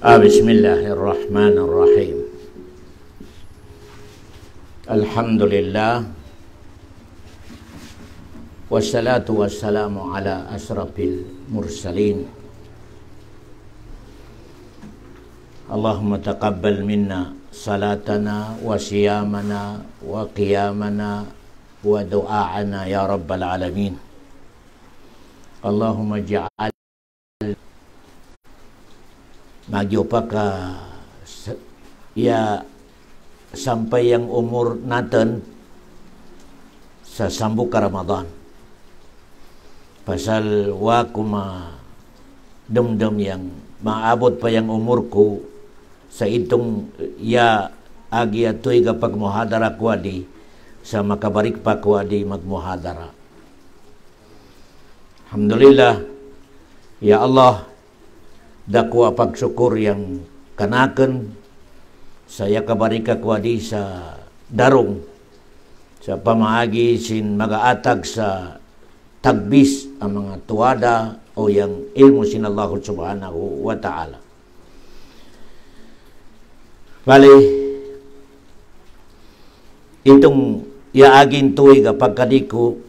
Bismillahirrahmanirrahim. Alhamdulillah. Wassalatu wassalamu ala asrafil mursalin. Allahumma taqabbal minna salatana wa siyamana wa qiyamana wa du'a'ana ya rabbal alamin. Allahumma ja'al magyopaka ya sampai yang umur naten sasambung ke Ramadan. Pasal wakuma dem-dem yang maabot pa yang umurku sa itong ya agi atoy kapag muhadara ko adi sa makabarik pa ko adi magmuhadara. Alhamdulillah ya Allah, dakwa pagsyukur yang kanaken saya kabarika kuadi sa darong sa pamaagi sin magaatag sa tagbis ang mga tuwada o yang ilmu sin Allah subhanahu wa ta'ala. Bali, itong yaagin tuwi kapag kadiko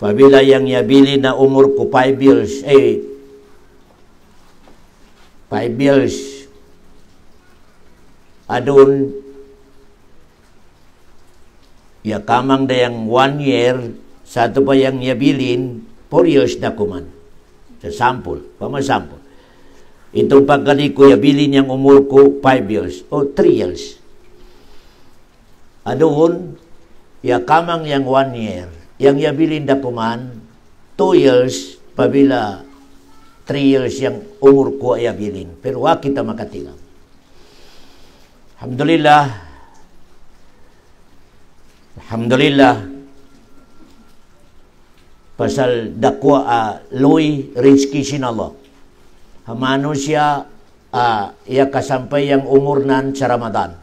pabila yang yabili na umur ko 5 years 5 years adun ya kamang da yang 1 year satu pa yang yabilin 4 years na kuman sa sample, pamasample itong pagkali ko yabilin yang umur ko 5 years o 3 years adun ya kamang yang 1 year yang yabilin da kuman 2 years pabila 3 years yang umur ko ay abilin. Pero wa kita makatilang. Alhamdulillah. Alhamdulillah. Pasal dakwa loy rizki sin Allah. Hamano siya iya kasampay yang umur nan sa Ramadan.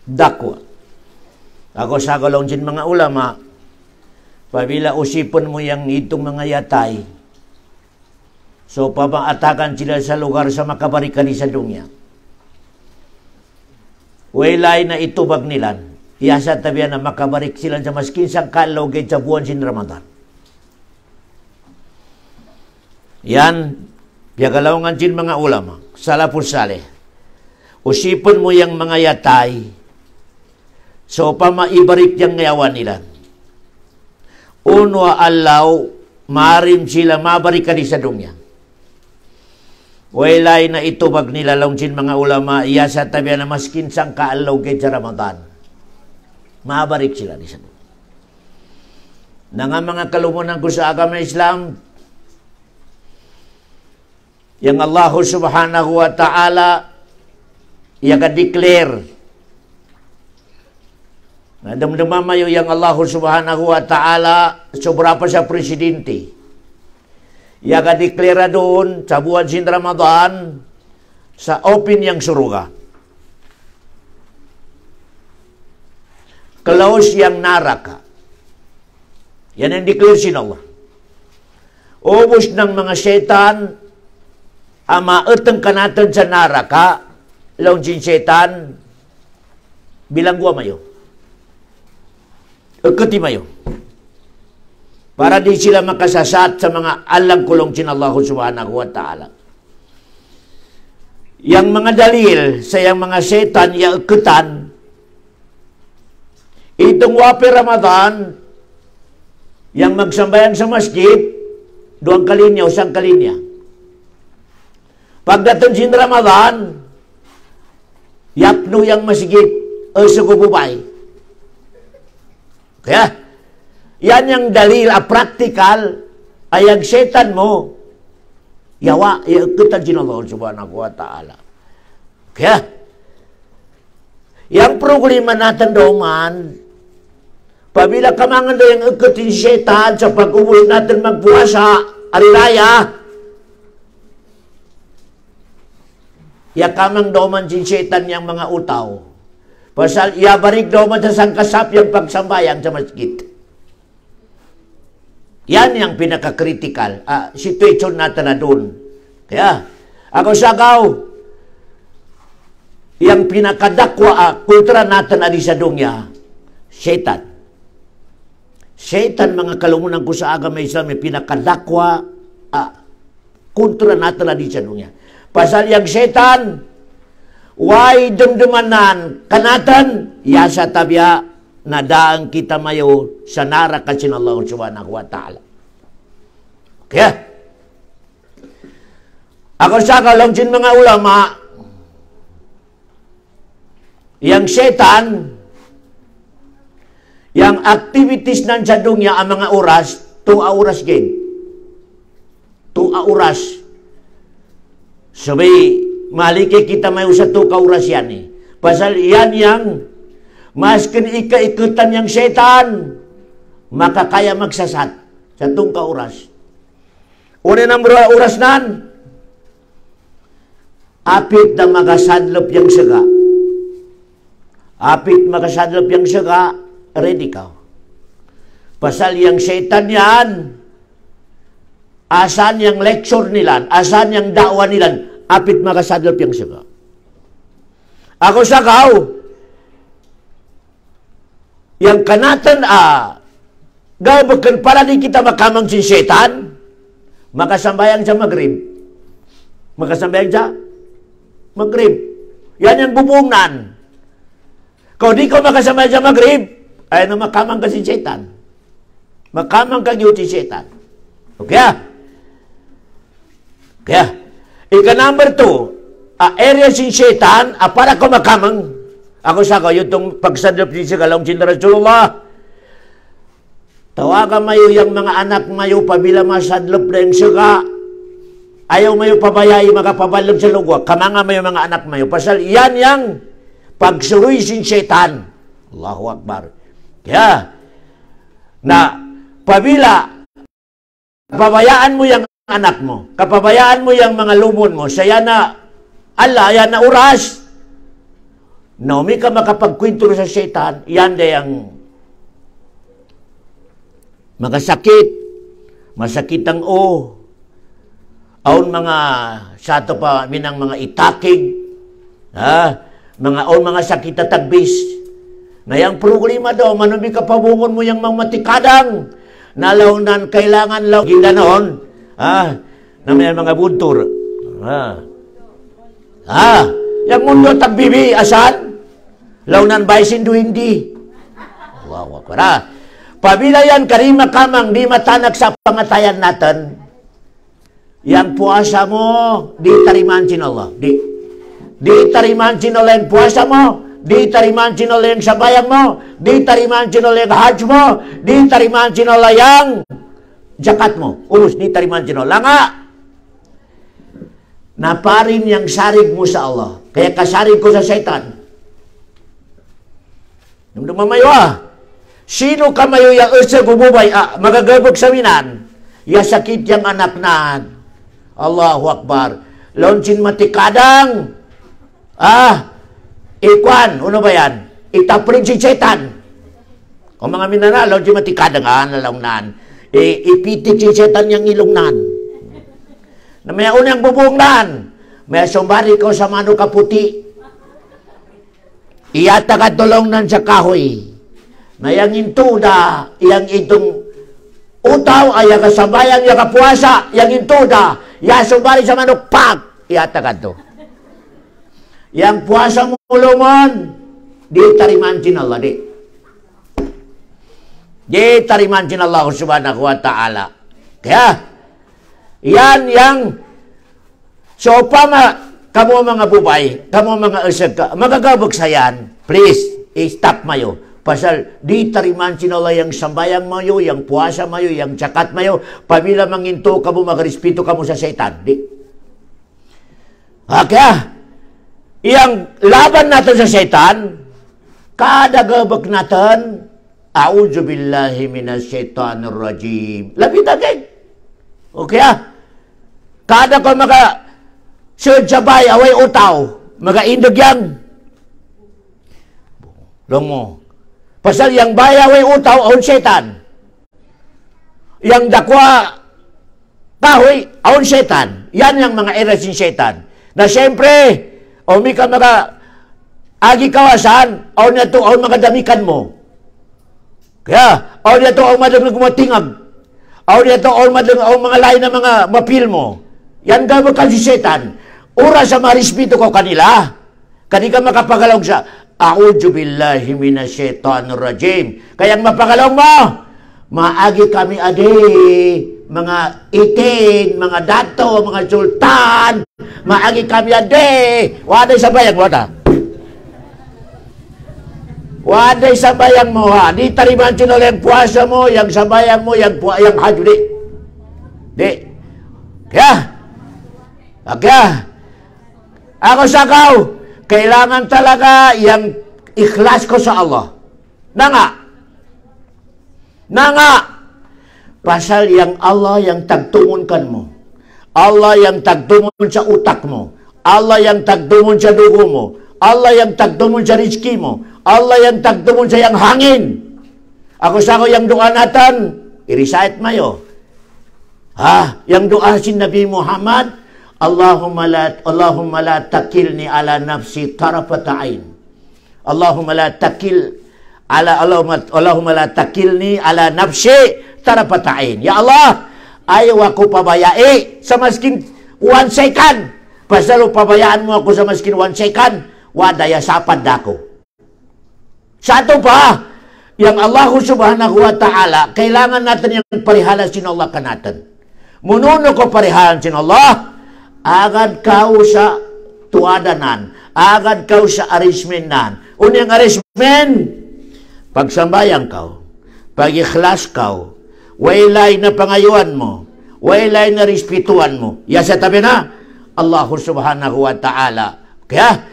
Dakwa. Ako sa galong din mga ulama, pabila usipon mo yang itong mga yatay, so, papaatakan sila sa lugar sa makabarikali sa dunya. Wailay na itubag nilan. Iyasa tabihan na makabarik sila sa maskinsang kalogay sa buwan sin Ramadan. Yan, piyagalawangan sin mga ulama. Salafus saleh. Usipon mo yung mga yatay. So, pamaibarik yung ngayawan nila. Uno alaw, marim sila mabarikali sa dunya. Wailay na itubag nila launsin mga ulama iya sa tabihan na maskin sang kaalaw kay sa Ramadan. Mabarik sila di sa dunya. Na nga mga kalumunan ko sa agama Islam, yang Allah subhanahu wa ta'ala iya ka-declare na damdamamayo yang Allah subhanahu wa ta'ala sobra pa sa presidente. Ya ka-declare doon sa buwan sin Ramadan sa open yang suruga. Close yang naraka. Yan ang declare sin Allah. Ubos ng mga setan ama eteng kanatan sa naraka laun sin setan bilanggwa mayo. Eketi mayo. Para di sila makasasat sa mga alang kulong sin Allah subhanahu wa ta'ala. Yang mga dalil sa yang mga setan ya ikutan, itong wapi Ramadan, yang magsambayan sa masjid, 2 kalinya o 1 kalinya. Pagdating sin Ramadan, yapno yang masjid o sugububay. Kaya, yan yung dalil, practical, ay ang setan mo, yawa, ikutan sin Allah subhanahu wa ta'ala. Kaya, yung problema natin doon, pabila kamangan daw yung ikutin setan sa pag-ubos natin magpuasa, ariraya, ya kamang doon sin setan yung mga utaw. Pasal, iyabarik doon sa sangkasap yung pagsambayan sa masjid. Yan yung pinaka-critical situation natin na doon. Kaya, Ako sagaw, yang pinakadakwa kontra natin adi sa dunya, syaitan. Syaitan mga kalungunan ko sa agama Islam yung pinakadakwa kontra natin adi sa dunya. Pasal yang syaitan, way dumdumanan kanatan, yasa tabya nadaan kita mayo sa narakan sin Allah subhanahu wa ta'ala. Kaya, ako sa kalungsin mga ulama, yang syaitan, yang activities nan sa dunya ang mga oras, 2 oras gain. 2 oras. Sabi, maliki kita may usa 2 oras yan eh. Pasal yan yang maskin ika-ikutan yang syaitan, makakaya magsasat sa 2 oras. Una ng oras nan, apit na magasadlop yung saga. Apit magasadlop yung saga, ready ka. Pasal yung syaitan yan, asan yung lecture nila, asan yung dakwa nila, apit magasadlop yung saga. Ako sagaw, yang kanatan gawin para di kita makamang si syaitan, makasambayang sa Maghrib. Makasambayang sa Maghrib. Yan yung bubungnan. Kung di ko makasambayang sa Maghrib, ay na makamang ka si syaitan. Makamang ka si syaitan. Okay? Kaya, number 2, area si syaitan, para ko makamang, ako sa ko, yung pagsadap ni sa galong cinta Rasulullah, tawagan mayo yung mga anak mayo pabila masadlop na yung suga. Ayaw mayo pabayay makapabalog sa lugwa. Kamanga mayo mga anak mayo. Pasal yan yang pagsuruy sin syaitan. Allahu Akbar. Kaya, na pabila pabayaan mo yung anak mo, kapabayaan mo yung mga lumon mo, saya na, ala, yan na oras. No, may ka makapagkwento sa syaitan, yan day ang magasakit, masakit ang aun mga sato pa minang mga itakig, mga sakit na tagbis. Ngayang problema daw, manubi ka pabungon mo yung mga matikadang, nalaunan kailangan law, gindanoon, na may mga buntur. Yung mundo tagbibi, asan? Launan baisin do hindi. Wow, para. Pabila yan karima kamang di matanak sa pangatayan natin, yang puasa mo, di tariman sin Allah. Di tariman sin Allah yang puasa mo, di tariman sin Allah yang sabayang mo, di tariman sin Allah yang hajj mo, di tariman sin Allah yang zakat mo. Urus, di tariman sin Allah. Nga, naparin yang sarig mo sa Allah. Kaya kasarig ko sa syaitan. Nung mamayo sino ka mayo yung usa gububay, magagabog sa minan, ya sakit yung anak na, Allahu Akbar, launchin matikadang, ikwan, ano ba yan? Itaprin si syaitan. Kung mga minana, launchin matikadang, nalaunan, ipitik si syaitan yung ilungnan. Na may unang bubungnan, may sumbari ko sa mano kaputi, iyata ka tulongnan sa kahoy. Na yang intuda, yang itong utaw, ay yang kasabayang, yang kapuasa, yang intuda, yang sumbari sa manok, pak! Iyata ka to. Yang puasa mo lumon, di tariman sin Allah, di. Di tariman sin Allah subhanahu wa ta'ala. Kaya, yan yang, so pama, kamu mga bubay, kamu mga usag ka, magagabog sa yan, please, stop mayo. Pasal di tariman sin Allah yang sambayang mayo, yang puasa mayo, yang zakat mayo, pabila manginto kamu magrespeto kamu sa syaitan. Di. Kaya, yang laban natin sa syaitan, kada gabag natin, a'udzubillahi minasyaitanir rajim. Labi dagay. Okay kada ko maga sejabay away utaw, magaindog yan. Long mo. Pasal yang bayaway utaw, aun syaitan. Yang dakwa, kahoy, aun syaitan. Yan yung mga erasin syaitan. Na siyempre, o mi ka mga agi kawasan, o na to, o mga damikan mo. Kaya, o na to, o madang gumatingag. O na to, o madang, o mga lain na mga mapil mo. Yan gawag ka si Satan. Ura sa marispeto ko kanila. Kani ka makapagalog sa, A'udzu billahi minasyaitonir rajim. Kayang mapagalog mo, maagi kami ade, mga itin, mga dato, mga sultan, maagi kami ade. Waday sabayang wata. Waday sabayang mo ha. Di tariman sinol yung puasa mo, yung sabayang mo, yung hajj di. Di. Kaya, ako sakaw, kailangan talaga yung ikhlas ko sa Allah. Nanga. Pasal yang Allah yang tagtumunkan mo. Allah yang tagtumun sa utak mo. Allah yang tagtumun sa dugo mo. Allah yang tagtumun sa rizki mo. Allah yang tagtumun sa yang hangin. Ako sakaw yung doa natin, i-recite mayo. Yang doa si Nabi Muhammad, Allahumma la takilni ala nafsi tarafata ain. Allahumma la takilni ala nafsi tarafata ain. Ya Allah, ayaw ako pabayai sa maskin 1 second. Pasal pabayaan mo ako sa maskin 1 second, wadaya sapad dako. Sa ito pa, yang Allah subhanahu wa ta'ala, kailangan natin yung parihalan sin Allah ka natin. Mununo ko parihalan sin Allah, agad kau sa tuadanan, agad kau sa arismenan. Unyang arismen, pagsambayang kau, pag-ikhlas kau, wailay na pangayuan mo, wailay na respetuan mo. Yasa tabi na, Allah subhanahu wa ta'ala. Kaya,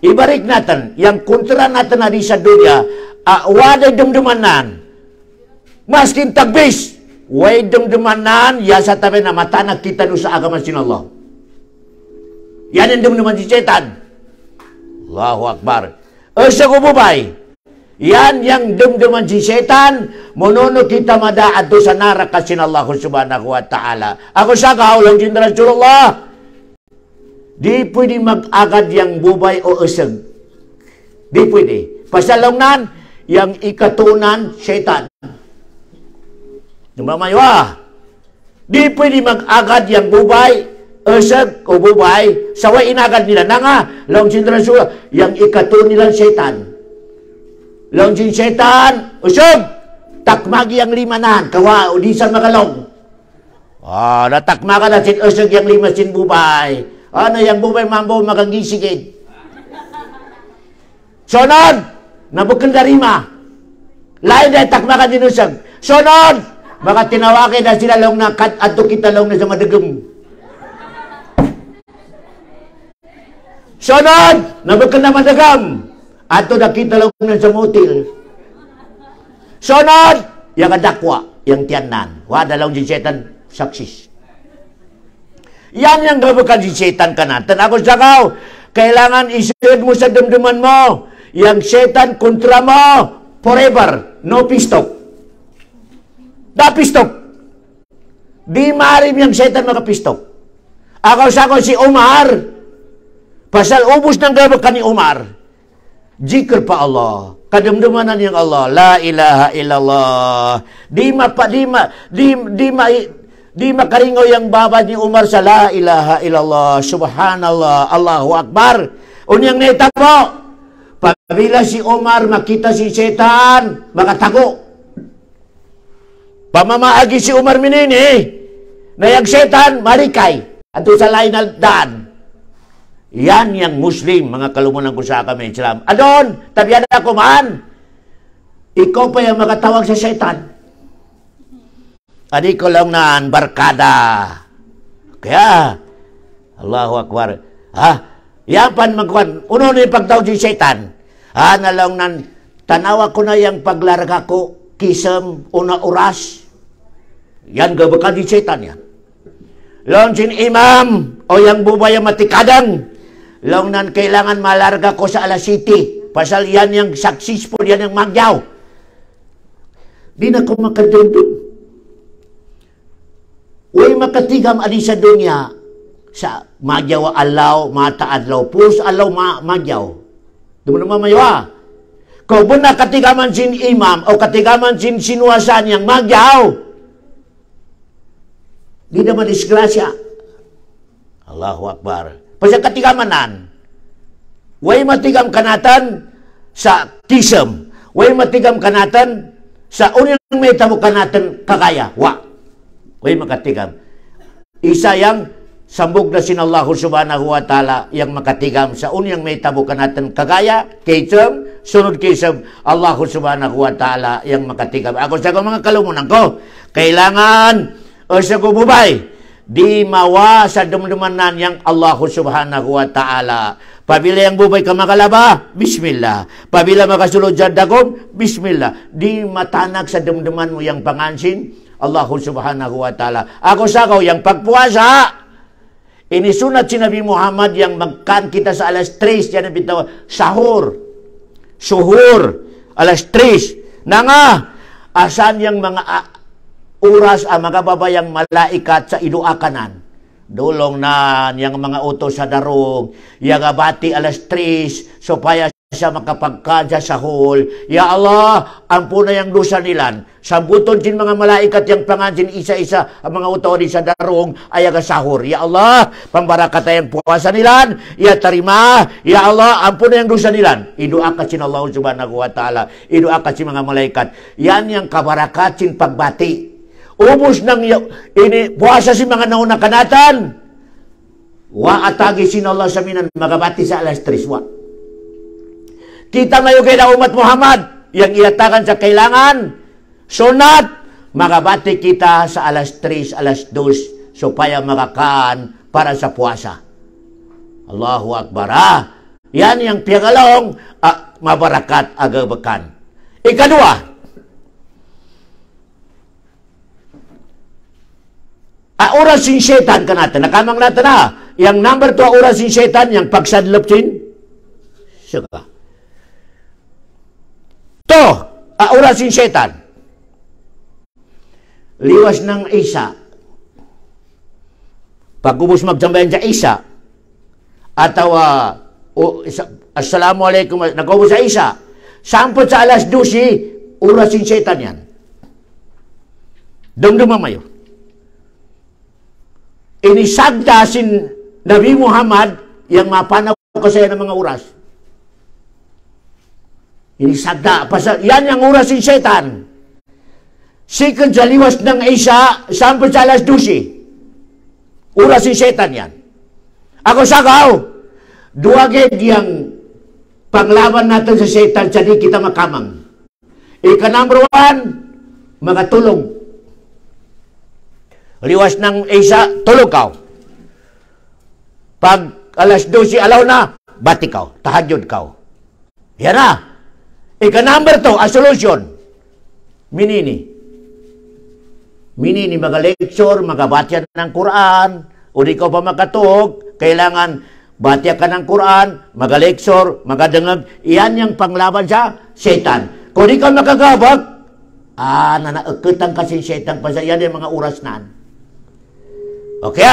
ibarik natin, yang kontra natin na di sa dunia, waday dumdumanan, maskin tagbis, way dumdumanan, yasa tabi na matanak kita no sa agama sin Allah. Yan ang dumduman si Satan. Allahu Akbar. Sa kububay, yan yung dumduman si Satan, mununo kita madaad do sa naraka sin Allah subhanahu wa ta'ala. Ako sa kahawlang sin Rasulullah, di pwede mag-agad yung bubay o usag. Di pwede. Pasalongnan, yung ikatunan, Satan. Numamayo di pwede mag-agad yung bubay, usag o bubay, saway inagad nila. Long sin Rasul, yung ikatun nilang Satan. Long sin Satan, usag, takmagi ang limanan, kawa, o di sa magalong. Natakmaga na sin usag yung lima sin bubay. Ano yung bubay mambo magagisigid. Sonod, nabukal na rima. Lain na takmaga din usag. Sonod, baka tinawakin na sila long na ato kita long na sa madagong. Sonod, nabukal na madagam. Ato na kita lang na sa motel. Sonod, yung adakwa, yung tiyanan. Wada lang si Satan, saksis. Yan yung gabukan si Satan ka natin. Ako sakaw, kailangan isunod mo sa dumduman mo. Yung Satan kontra mo, forever, no pistok. Da pistok. Di maarim yung Satan makapistok. Ako sakaw si Umar, pasal ubus ng gabukan ni Umar, zikr pa Allah, kadamdamanan yang Allah, la ilaha illallah. Di makaringo yang baba ni Umar sa la ilaha illallah, subhanallah, Allahu Akbar. Unyang neta mo, pabila si Umar makita si Satan, makatago. Pamamaagi si Umar minini, nayag Satan, marikay, ato sa lain na daan. Yan yang Muslim, mga kalumunan ko sa kami, Islam. Adon, tabihan ako man. Ikaw pa yung makatawag sa Satan. Adi ko lang naan, barkada. Kaya, Allahu Akbar. Yan pan magkuhan. Uno na yung pagtawag si Satan. Nalang nan, tanawa ko na yung paglarga ko, kisam, una oras. Yan, gabaka di Satan yan. Long sin imam, o yung bubaya matikadang. Long nan kailangan malarga ko sa alas city. Pasal yan yung successful, yan yung magyaw. Di na ko makadundun. Uy makatigam adi sa dunya. sa magyaw alaw, mata adlaw, pus alaw magyaw. Dumo naman mayawa. Kung na katigaman sin imam o katigaman sin sinuwasan yang magyaw, di naman disgrasya. Allahu Akbar. Pasya katigamanan, way matigam kanatan sa kisem, way matigam kanatan sa unyang may tabo kanatan kagaya. Way makatigam. Isa yang sambog na sin Allah subhanahu wa ta'ala yang makatigam sa unyang may tabo kanatan kagaya, kisem, sunod kisem, Allah subhanahu wa ta'ala yang makatigam. Ako sa mga kalumunan ko, kailangan o sa kububay, di mawa sa dumdumanan yang Allah subhanahu wa ta'ala. Pabila yang bubay ka makalaba, bismillah. Pabila makasulod sa dagom, bismillah. Di matanag sa dumduman mo yang pangansin, Allah subhanahu wa ta'ala. Ako sakaw yang pagpuasa, inisunat si Nabi Muhammad yang magkan kita sa alas 3, yan ang bitaw, sahur, suhur, alas 3. Nanga, asan yang mga oras ang mga babayang malaikat sa iduakanan. Dulong na yang mga utos sa darong, yang abati alas 3, supaya siya makapagkan sa sahul. Ya Allah, ampuna yang dosa nilan. Sambuton sin mga malaikat yang pangansin isa-isa ang mga utos sa darong ayaga sahur. Ya Allah, pambarakat yang puasa nilan. Ya terima. Ya Allah, ampuna yang dosa nilan. Iduakat sin Allah subhanahu wa ta'ala. Iduakat sin mga malaikat. Yan yang kabarakat sin pagbati. Ubus ng ini puasa si mga nauna kanatan. Wa atagi sin Allah sa minan magabati sa alas 3. Kita ngayon kay na umat Muhammad yang iatakan sa kailangan sunat magabati kita sa alas 3, alas 2 supaya makakaan para sa puasa. Allahu Akbar. Yan yang piagalong mabarakat agabakan. Ikadua, oras sin syaitan ka natin. Nakamang natin na. Yang number 2 oras sin syaitan, yang pagsadlop sin. Saka. To, oras sin syaitan. Liwas ng isa. Pagkubos magsambayan sa isa. Atau, assalamualaikum, nagkubos sa isa. Sampot sa alas 12, oras sin syaitan yan. Dumdumang mayo. Inisagda sin Nabi Muhammad yang mapanaw kasi ng mga oras. Inisagda. Yan yung oras sin syaitan. Second sa liwas ng isa, sampai sa alas 12. Oras sin syaitan yan. Ako sagaw, duwagid yung panglaban natin sa syaitan sa di kita makamang. Number 1, magatulog. Liwas ng isa, tulog ka. Pag alas 12, alaw na, bati ka. Tahajud ka. Yan na. Number 2, a solution. Minini. Minini, maga-lecture, magabatya ng Quran, o di ka pa makatog, kailangan batya ka ng Quran, maga-lecture, magadangag. Iyan yung panglaban sa setan. Kung di ka makagabag, nanaakitan kasi setan pa sa yan yung mga oras naan. Okay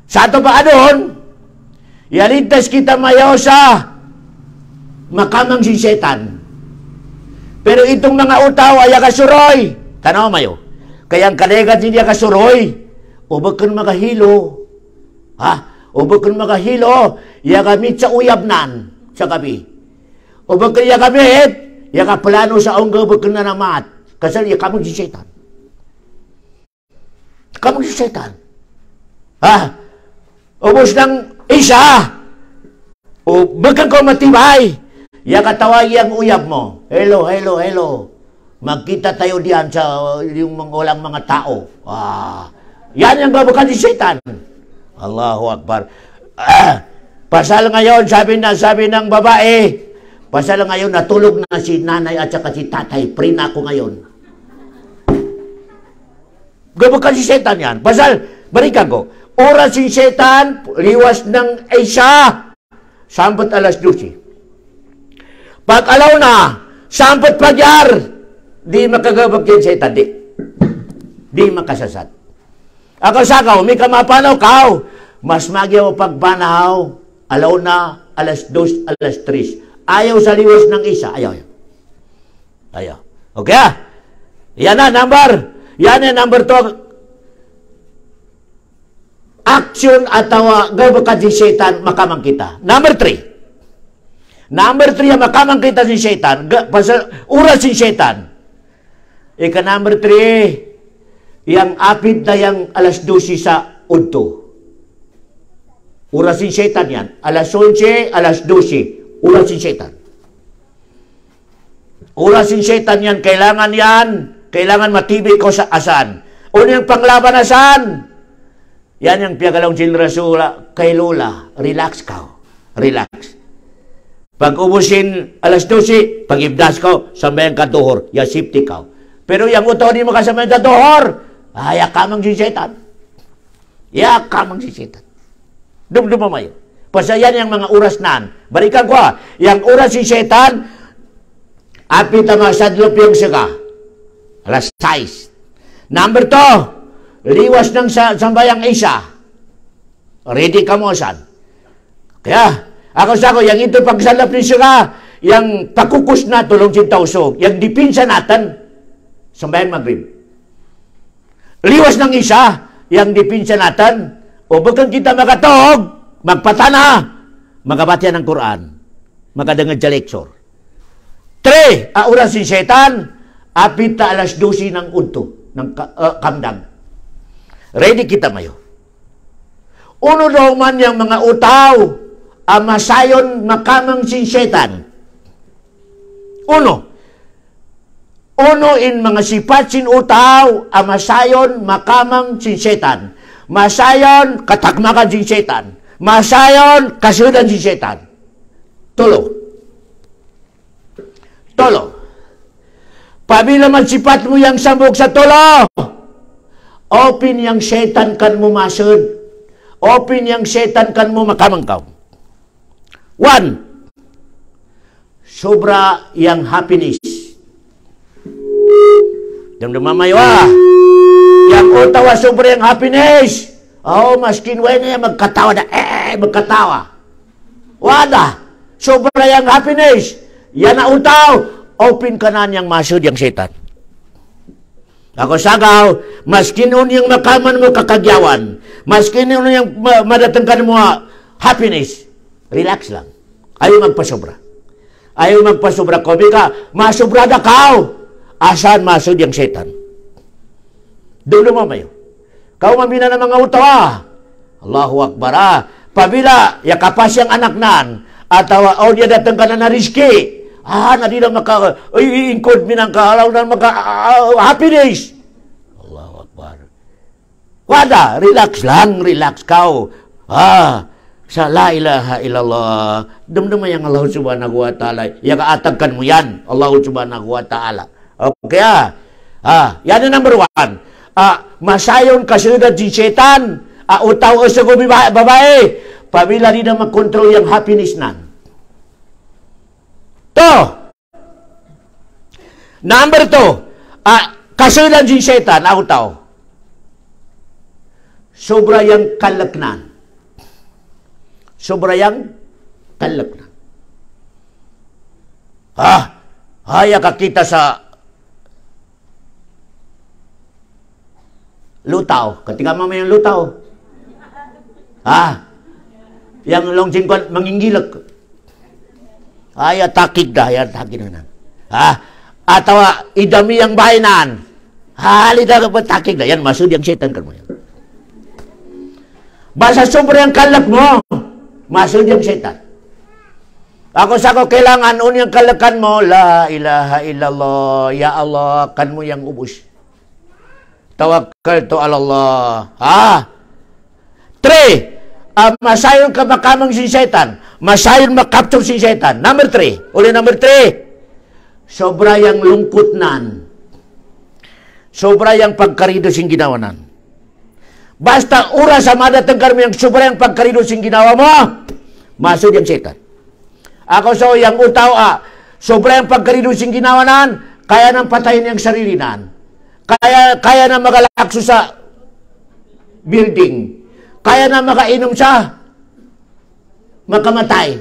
Sa ato pa doon, yalintas kita mayaw sa makamang si setan. Pero itong mga utaw ay kasuroy. Tanaw mayo. Kaya ang kalegat hindi kasuroy. Ubag kan magahilo. Ubag kan magahilo. Yagamit sa uyabnan sa gabi. Ubag kan yagamit. Yakaplano sa ongga ubag kan na namat. Kasi yakamang si setan. Kamang si setan. Ubos ng isa. O bagang ko matibay. Yakatawag ang uyab mo. Hello, hello, hello. Magkita tayo diyan sa yung walang mga tao. Yan yung babukan si Satan. Allahu Akbar. Pasal ngayon, sabi ng babae, pasal ngayon, natulog na si nanay at saka si tatay. Pray na ako ngayon. Babukan si Satan yan. Pasal, balikan ko. Oras si Satan, liwas ng isa, sampot alas 12. Pag alaw na, sampot pagyar, di makagabag yung Satan, di makasasat. Ako sakaw, may kamapanaw kaw, Mas magyaw pagpanahaw, alaw na, alas 2, alas 3. Ayaw sa liwas ng isa. Ayaw. Okay ah? Yan na, number 2. Action atau gabaka si setan makamang kita. Number 3 yang makamang kita si setan. Pasal uras si setan. Number 3 yang apit na yang alas 12 sa udto. Uras si setan yan. Alas 11, alas 12. Uras si setan. Uras si setan yan. Kailangan matibay ko sa asan. Yung panglaban asan? Yan yung piyagalong sinrasula kay Lola. Relax ka. Relax. Pag ubusin alas 12, pag ibdas ka, sambayan ka tuhor. Ya safety ka. Pero yung utaw di mo kasambayan ka tuhor, yakamang si setan. Yakamang si setan. Dumamayo. Pasayan yung mga oras nan. Balikan ko yung oras si setan, apit ang masadlop yung sika. Alas 6. Number 2, liwas ng sambayang isa. Ready ka mo saan? Kaya, ako yang ito pagsalap ni sika, yang pakukus na tulong sintawso, yang dipinsa natin, sambayang magrib. Liwas ng isa, yang dipinsa natin, o bagang kita makatog, magpatana, magabatya ng Quran, magadangad sa lecture. 3, oras si setan, apit na alas 12 ng unto, ng kamdang. Ready kita mayo. Uno daw man yung mga utaw, masayon makamang si setan. Uno in mga sipat sin utaw, masayon makamang si setan. Masayon katakmakan si setan. Masayon kasudan si setan. Tulo. Pabila man sipat mo yang sambog sa tulo, open yang setan kan mo masud. Open yang setan kan mo makamangkaw. 1. Sobra yang happiness. Damdamamayo yang utawa sobra yang happiness. Maskin way na magkatawa na. Magkatawa. Wada. Sobra yang happiness. Yan na utaw. Open ka na yang masud yang setan. Ako sagaw, maskin yung makaman mo kakagyawan, maskin yung madatangkan mo happiness, relax lang. Ayaw magpasobra. Kobi ka, masobrada ka. Asan masud yung setan? Doon mamayo. Kau mamina ng mga utawa. Allahu Akbar. Pabila, yakapas yung anak nan, atau dia datang ka na rizki. Nadi na incode minang kaalaw na happiness. Allahu Akbar. Wada, relax lang, relax kau. Sa la ilaha illallah. Dumdum yang Allah subhanahu wa ta'ala. Ya kaatagkan mo yan. Allah subhanahu wa ta'ala. Okay yan yung number 1. Masayon kasunod si setan. Utaw o sa babae. Pabila di na mag-control yung happiness nan. Number 2, kasulan si setan, utaw. Sobra yang kalaknan. Haya kakita sa lutaw. Ketika mama yang lutaw. Yang longsingkon manginggilak. Takik dah, takik na. Atau idami yang bainan. Halida ka takik dah. Yan masud yang setan kan mo yan. Basa sobra yang kalak mo, masud yang setan. Ako kailangan unyang kalakan mo, la ilaha illallah, ya Allah, kan mo yang ubus. Tawakkal to Allah. 3. Masayon ka makamang si setan. Masayon makapture si setan. Number 3. Number 3. Sobra yang lungkot nan. Sobra yang pagkarido sing ginawa nan. Basta oras sa madatangkar mo yung sobra yang pagkarido sing ginawa mo, masud yung setan. Ako yang utaw sobra yang pagkarido sing ginawa nan, kaya nang patayin yung sarili nan. Kaya nang magalakso sa building. kaya na makainom siya, makamatay.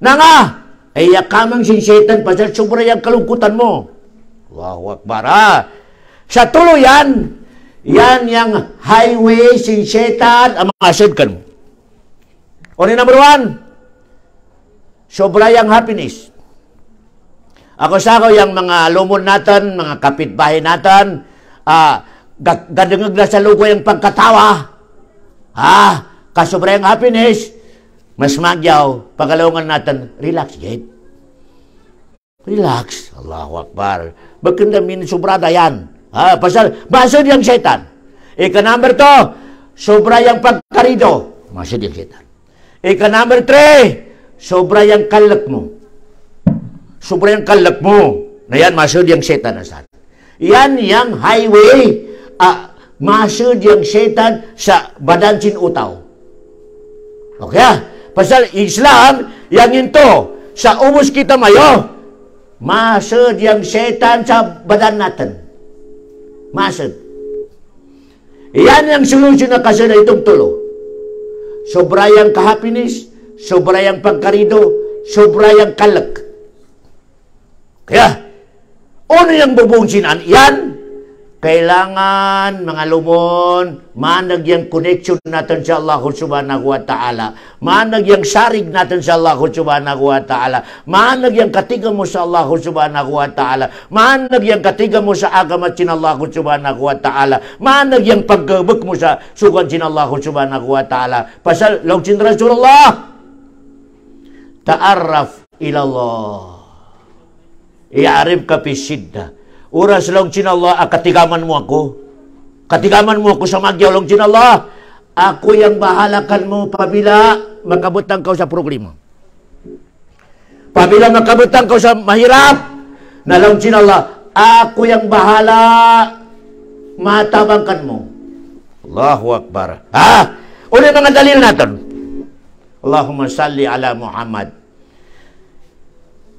Na nga, ay yakamang sin Satan, pasal sobra yung kalungkutan mo. Allahu Akbar, ha? Sa tuluyan, yan yung highway sin Satan, ang mga asidkan mo. O ni number 1, sobra yung happiness. Ako yung mga lumon natin, mga kapitbahay natin, gadangag na sa lugo yung pagkatawa. Kasobra yung happiness, mas magyaw, pagkalungan natin, relax, Jade. Relax. Allahu Akbar. Bagkanda min sobrada yan. Pasal, masod yung Satan. Number 2, sobra yung pagkarido. Masod yung Satan. Number 3, sobra yung kalak mo. Sobra yung kalak mo. Na yan, masod yung Satan na saan. Yan yung highway. Masod yung Satan sa badan sin utaw. Okay? Pasal Islam, yang ito, sa ubos kita mayo, masod yung Satan sa badan natin. Masod. Yan yung solusyon na kasi na itong tulo. Sobra yung ka-happiness, sobra yung pagkarido, sobra yung kalak. Kaya, ano yung bubungsinan? Yan, kailangan, mga lumon, manag yung connection natin sa Allah subhanahu wa ta'ala. Manag yung sarig natin sa Allah subhanahu wa ta'ala. Manag yung katiga mo sa Allah subhanahu wa ta'ala. Manag yung katiga mo sa agamat sin Allah subhanahu wa ta'ala. Manag yung paggabak mo sa sugan sin Allah subhanahu wa ta'ala. Pasal, law sin Rasulullah, ta'arraf ilallah. I'arif ka pisidda. Oras lang sin Allah, katigaman mo ako. Katigaman mo ako sa magyaw lang sin Allah. Ako yang bahalakan mo pabila makabutang kau sa problema. Pabila makabutang kau sa mahirap, na lang sin Allah, ako yang bahala matabangkan mo. Allahu Akbar. Ulit mga dalil natin. Allahumma salli ala Muhammad.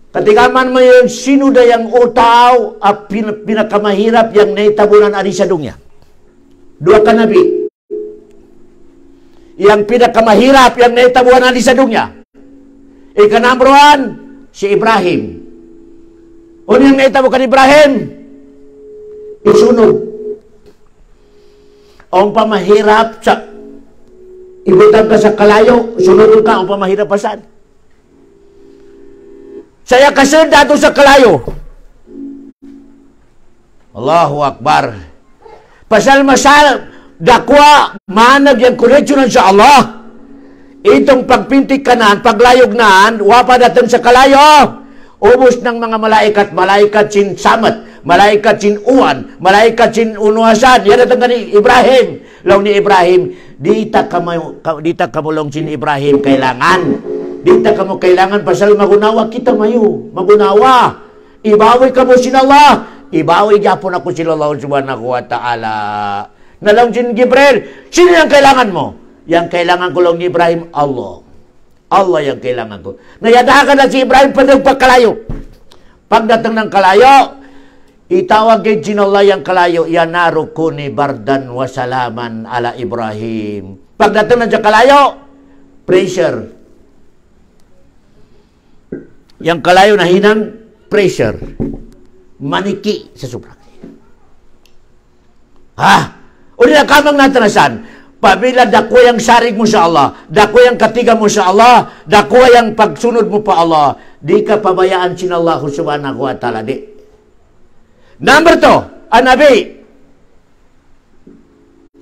Katigaman mo yun, sino da yung utaw at pinakamahirap yung naitabunan ari sa dunya? Dua ka nabi. Yang pinakamahirap yung naitabunan ari sa dunya. Number 1, si Ibrahim. Ano yung naitabukan Ibrahim? Isunog. Ang pamahirap sa ibutang ka sa kalayo, sunod ka, ang pamahirap pasan. Saya kasih dato sa kalayo. Allahu Akbar. Pasal masal, dakwa, manag yung connection sa Allah. Itong pagpintik kanan, paglayog naan, wapa datan sa kalayo. Ubos ng mga malaikat sin samat, malaikat sin uwan, malaikat sin unuasan. Yan datang ni Ibrahim. Law ni Ibrahim, dita kamulong sin Ibrahim kailangan. Dita ka mo kailangan pasal magunawa kita mayo. Magunawa. Ibawi ka mo sin Allah. Ibawi gyapon ako sin Allah subhanahu wa ta'ala. Nalang sin Gibril, sino yung kailangan mo? Yang kailangan ko lang ni Ibrahim, Allah. Allah yung kailangan ko. Nayadakan na si Ibrahim pagkalayo. Pagdatang ng kalayo, itawag kay sin Allah yung kalayo, yanaru kuni bardan wasalaman ala Ibrahim. Pagdatang ng kalayo, pressure. Yang kalayo na hinang pressure. Maniki sa sobra. Uli na kamang natanasan. Pabila dako yung sarig mo sa Allah, dako yung katiga mo sa Allah, dako yung pagsunod mo pa Allah, di ka pabayaan sin Allah subhanahu wa ta'ala. Di. Number 2, Nabi.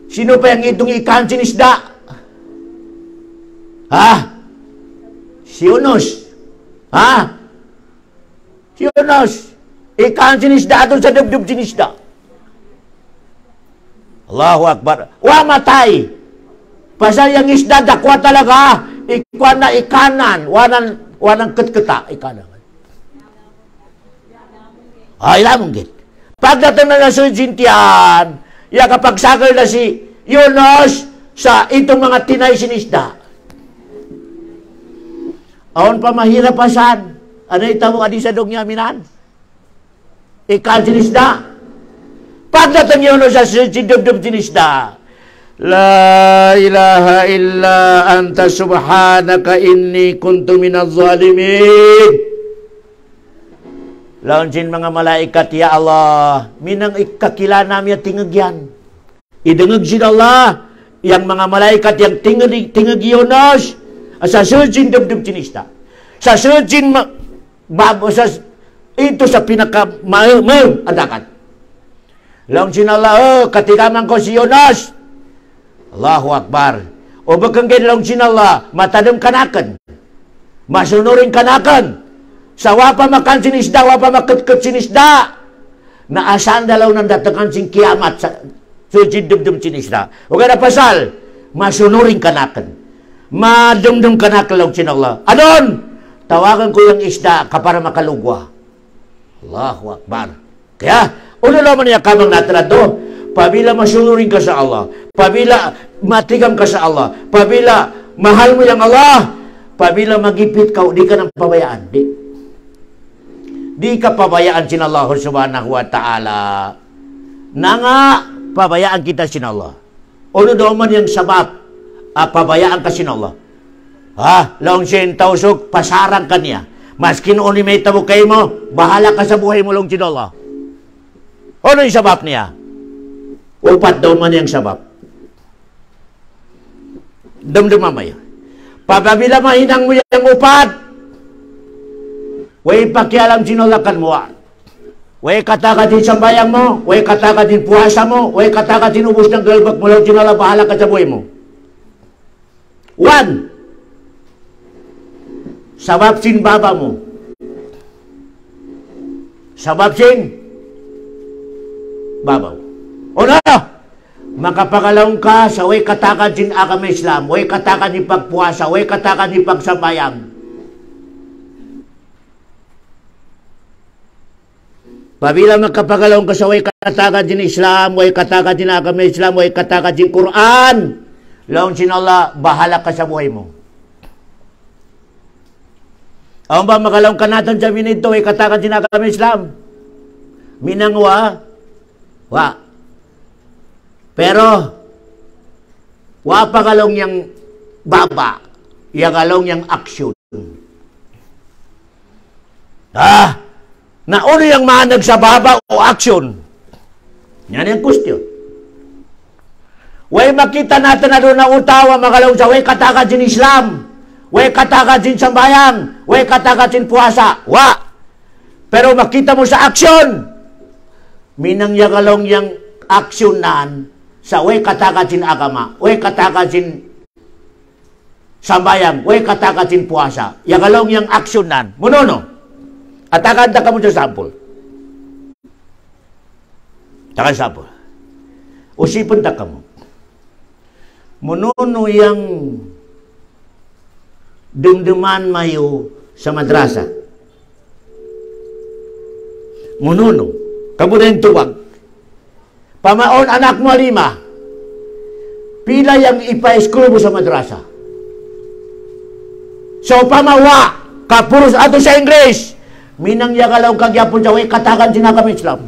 Sino pa yung itong ikan sin isda? Si Yunus. Si Yunus, ikan sinisda doon sa dubdub sinisda. Allahu Akbar. Matay. Pasal yung isda, dakwa talaga. Ikwa na ikanan. Wanang ketketa. Ikanan. Ilamong git. Pagdating na sa Sintian, kapag sakal na si Yunus sa itong mga tinay sinisda. Aon pa mahirap pasan. Ano itawag adi sa dog niya minan? Ikan sinisda. Pagdating yun sa sidubdub sinisda, La ilaha illa anta subhanaka inni kuntu minaz zalimin. Laon sin mga malaikat, ya Allah, minang ikakila namin tingagyan. Idengeg sin Allah, yang mga malaikat yang tingag Yonos, sa sujin dubdub sinista. Sa sujin babo sa ito sa pinaka adakan. Laon sin Allah, katigaman ko si Yonos. Allahu Akbar. O bakang laon sin Allah, matadem kanakan. Masunurin kanakan. Sa wapa makan sinisda, wapa maketket sinisda. Naasan dalaw nang datangan sing kiamat sa sujid dubdum sinisda. O kada pasal, masunurin kanakan. Madumdum kanakan laon sin Allah. Adon, tawagan ko yung isda kapara makalugwa. Allahu Akbar. Kaya, ulo naman niya kamang natrado. Pabila masunurin ka sa Allah, pabila matigam ka sa Allah, pabila mahal mo yang Allah, pabila magipit ka, di ka nang pabayaan. Di ka pabayaan sin Allah subhanahu wa ta'ala. Nga, pabayaan kita sin Allah. Uno naman yung sabab, pabayaan ka sin Allah. Laong sin tausok, pasarang ka niya. Maskin uni may tabukay mo, bahala ka sa buhay mo long sin Allah. Ano yung sabab niya? Upat daw man yung sabab. Damdam mamaya. Pababila mahinang mo yung upat, way pakialam sinulakan mo. Way kataka din sambayang mo, way kataka din puasa mo, way kataka din ubos ng galbak mo lang sinula, bahala ka sa buhay mo. 1. Sabab sin baba mo. Sabab sin babaw. O na, makapagalaw ka sa way katakan sin agama Islam, way katakan ni pagpuasa, way katakan ni pagsambayang. Pabila makapagalaw ka sa way katakan sin Islam, way katakan sin agama Islam, way katakan sin Quran, laon sin Allah, bahala ka sa buhay mo. Ang ba makalaw ka natin sa minito, way katakan sin agama Islam? Minangwa, pero, wapagalong yang baba, yagalong yang aksyon. Nauno yung manag sa baba o aksyon. Yan yung question. Way makita natin na doon na utawa, magalaw sa way kataka din Islam, way kataka din sambayang, way kataka din puasa. Pero makita mo sa aksyon, minang yagalong yang aksyonan, sa way katakajin agama, way katakajin sambayang, way katakajin puasa. Yagalong yung aksyonan. Munono. Atakan ka mo sa sample. Takan sample. Usipon ka mo. Munono yung dumduman mayo sa madrasa. Munono. Kamu rin tuwag. Pamaon anak mo 5. Pila yang ipa-school mo sa madrasa. So pamawa, kapurus ato sa English. Minang yakalaw kagyapon sa way katakan sinakam Islam.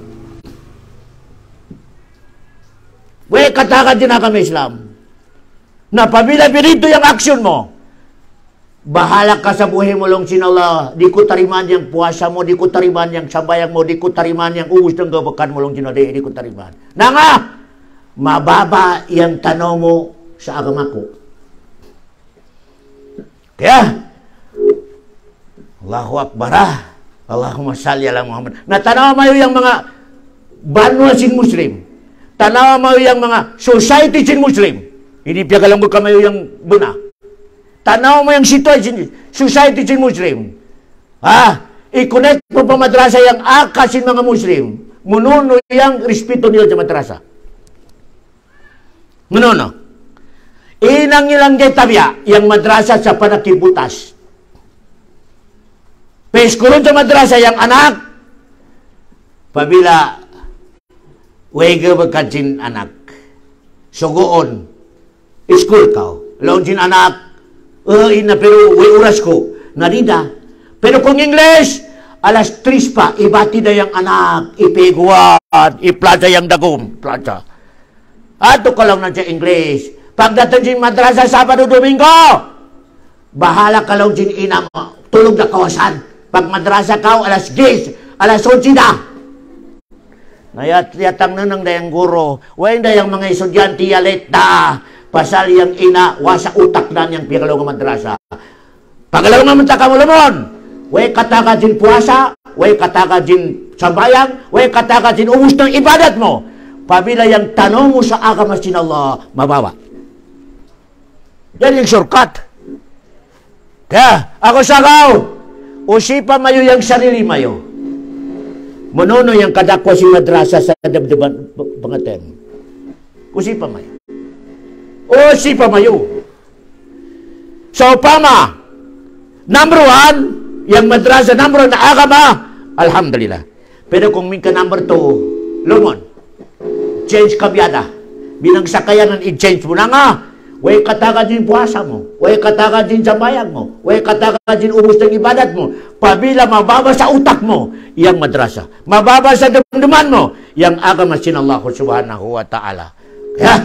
Way katakan sinakam Islam. Na pabila birito yung aksyon mo, bahala ka sa buhay mo long sin Allah. Di ko tariman yung puasa mo, di ko tariman yung sambayang mo, di ko tariman yung uwis ng gabakan mo long sin Allah. Di ko tariman. Nga, mababa yung tanong mo sa agama ko. Kaya, Allahu Akbar, Allahumma salli ala Muhammad. Natanaw mo yung mga banwa sin Muslim. Tanaw mo yung mga society sin Muslim. Hindi piyagalang mo kamayo yung buna. Tanaw mo yung situation, society sin Muslim. I-connect mo pa madrasa yung akasin mga Muslim. Mununo yung respeto nila sa madrasa. Mununo. Inang ilang tabya, yung madrasa sa panakibutas. Peskulon sa madrasa yung anak, pabila, wega magkatsin anak. Sugoon, school ka. Laon sin anak, ina pero way oras ko nadida pero kung English alas 3 pa ibati da yang anak ipiguan iplaza yang dagom plaza Ato ka lang na sa English. Pagdating sa madrasa Sabado Domingo, bahala ka lang sa ina mo. Tulog na kawasan. Pag madrasa ka, alas 10, alas 11 na. Nayat-yatang na ng dayang guro. Wain dayang mga estudyante yalit na. Pasal yang ina, wasa utak na niyang pikalaw ng madrasa. Pagalaw naman ta ka mo lamon. Way kataka din puasa, way kataka din sambayang, way kataka din ubus ng ibadat mo. Pabila yang tanong mo sa agama sin Allah, mabawa. Yan yung shortcut. Kaya, ako sagaw, usipa mayo yung sarili mayo. Monono yung kadakwa si madrasa sa dabdaban pangaten. Usipa mayo. Usipa mayo. So, pama, number 1, yang madrasa number 1 na agama, alhamdulillah. Pero kung minka number 2, lumon, change kabyada. Binang sakayanan, i-change mo na nga. Way kataka din puasa mo. Way kataka din sambayang mo. Way kataka din ubus ng ibadat mo. Pabila mababa sa utak mo, yang madrasa. Mababa sa damdaman mo, yang agama sin Allah subhanahu wa ta'ala. Kaya,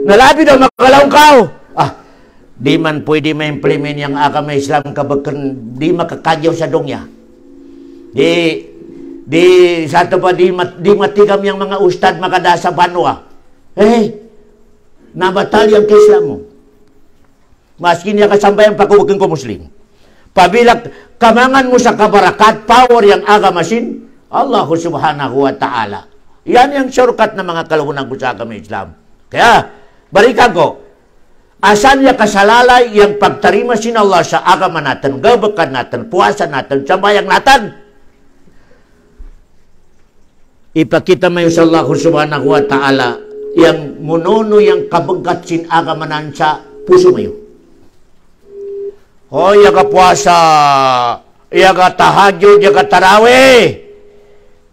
nalabi daw makalaw kao. Di man pwede ma-implement yung agama Islam kapag di makakagyaw sa dongya. Sa ito pa, di matigam yung mga ustad makada sa banwa. Nabatal yung Islam mo. Maski niya kasambayan pakuwagan ko Muslim. Pabilak, kamangan mo sa kabarakat, power yung agama sin, Allah subhanahu wa ta'ala. Yan yung shortcut na mga kalawunan ko sa agama Islam. Kaya, balikan ko, asan niya kasalalay yung pagtarima sin Allah sa agama natin, gabakan natin, puasa natin, sambayang natin. Ipakita mo sa Allah subhanahu wa ta'ala yang monono yang kabagat sin agamanan sa puso mo. Yaga puasa, yaga tahajud, yaga tarawih.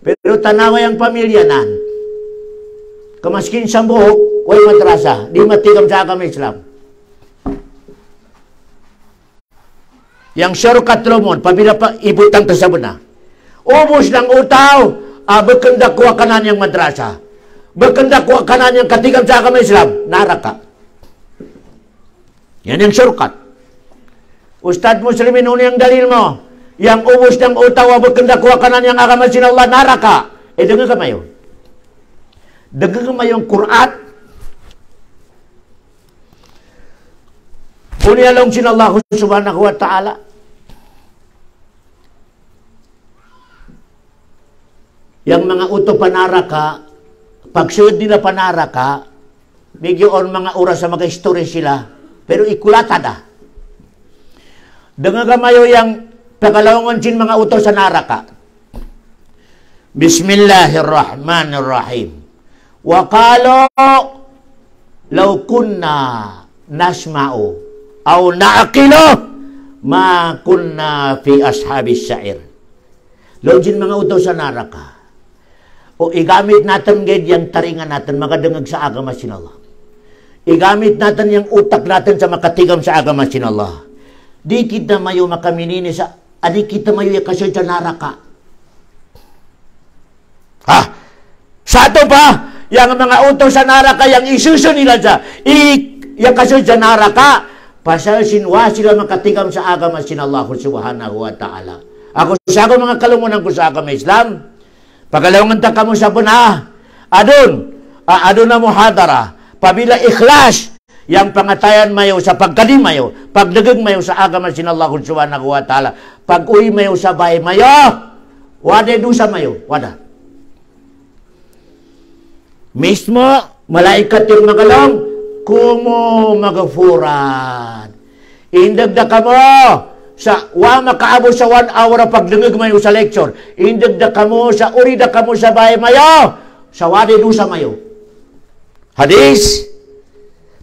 Pero tanawa yung pamilya nan. Kamaskin sa buhok, way madrasa, di matigam sa agama Islam. Yang shortcut lumon, pabila pa ibutang tasabuna. Ubus ng utaw, bekendak kuha kanan yang madrasa. Bekendak kuha kanan yang katigam sa agama Islam, naraka. Yan yung shortcut. Ustad Muslimin, yung dalil mo. Yang ubus ng utaw, bekendak kuha kanan yang agama sin Allah, naraka. Dengar ka mayo. Dengar ka mayo yung Quran. Unialong sin Allah subhanahu wa ta'ala. Yang mga uto panaraka, pagsunod nila panaraka, bigyan mga oras sa mga istorya sila, pero ikulata na. Dengar kamayo yang pagalawangan sin mga uto sa naraka. Bismillahirrahmanirrahim. Wa qalu law kunna nasma'u aw na'qilu ma kunna fi ashabis sa'ir. Law sin mga uto sa naraka. O igamit natin gid yung taringan natin makadungag sa agama sin Allah. Igamit natin yung utak natin sa makatigam sa agama sin Allah. Di kita mayo makaminini sa adi kita mayo yakasyo sa naraka. Sa ito pa, yung mga utos sa naraka, yung isuso nila sa yakasyo sa naraka, pasal sinwa sila makatigam sa agama sin Allah subhanahu wa ta'ala. Ako sa mga kalumunan ko sa agama Islam, pagalawangan ta kamo sa puna, adun na muhadara, pabila ikhlas, yang pangatayan mayo sa pagkadim mayo, pagdagag mayo sa agama sin Allah subhanahu wa ta'ala, pag-uwi mayo sa bahay mayo, wade dusa mayo, wada. Mismo, malaikat yung magalong, kumo magafuran. Indagda ka mo, sa wa makaabot sa 1 hour pagdungag mayo sa lecture. Indagda ka mo, sa urida ka mo sa bahay mayo, sa wade dusa mayo. Hadis,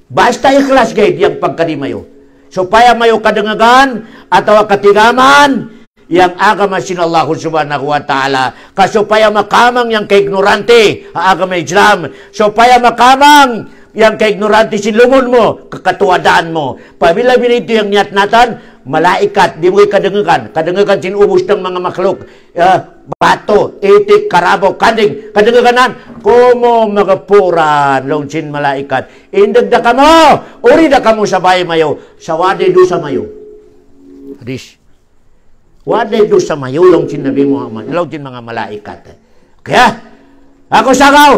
basta ikhlas gayud yung pagkadimayo. So paya mayo kadungagan atau katigaman yang agama sin Allah subhanahu wa ta'ala. Kasupaya makamang yang kaignorante agama Islam. Supaya makamang yang kaignorante sin lungon mo, kakatuwadaan mo. Pabila binito yung niyat natin, malaikat, di mo kadengakan sin ubos ng mga makhluk, bato, itik, karabaw, kanding, kadengakan kumo magapuran, long sin malaikat, indag da kamo, uri da kamo sabay mayo, sawade do sa mayo. Hadis. Wade do sa mayo, long sin Nabi Muhammad, long sin mga malaikat. Kaya, ako sagaw,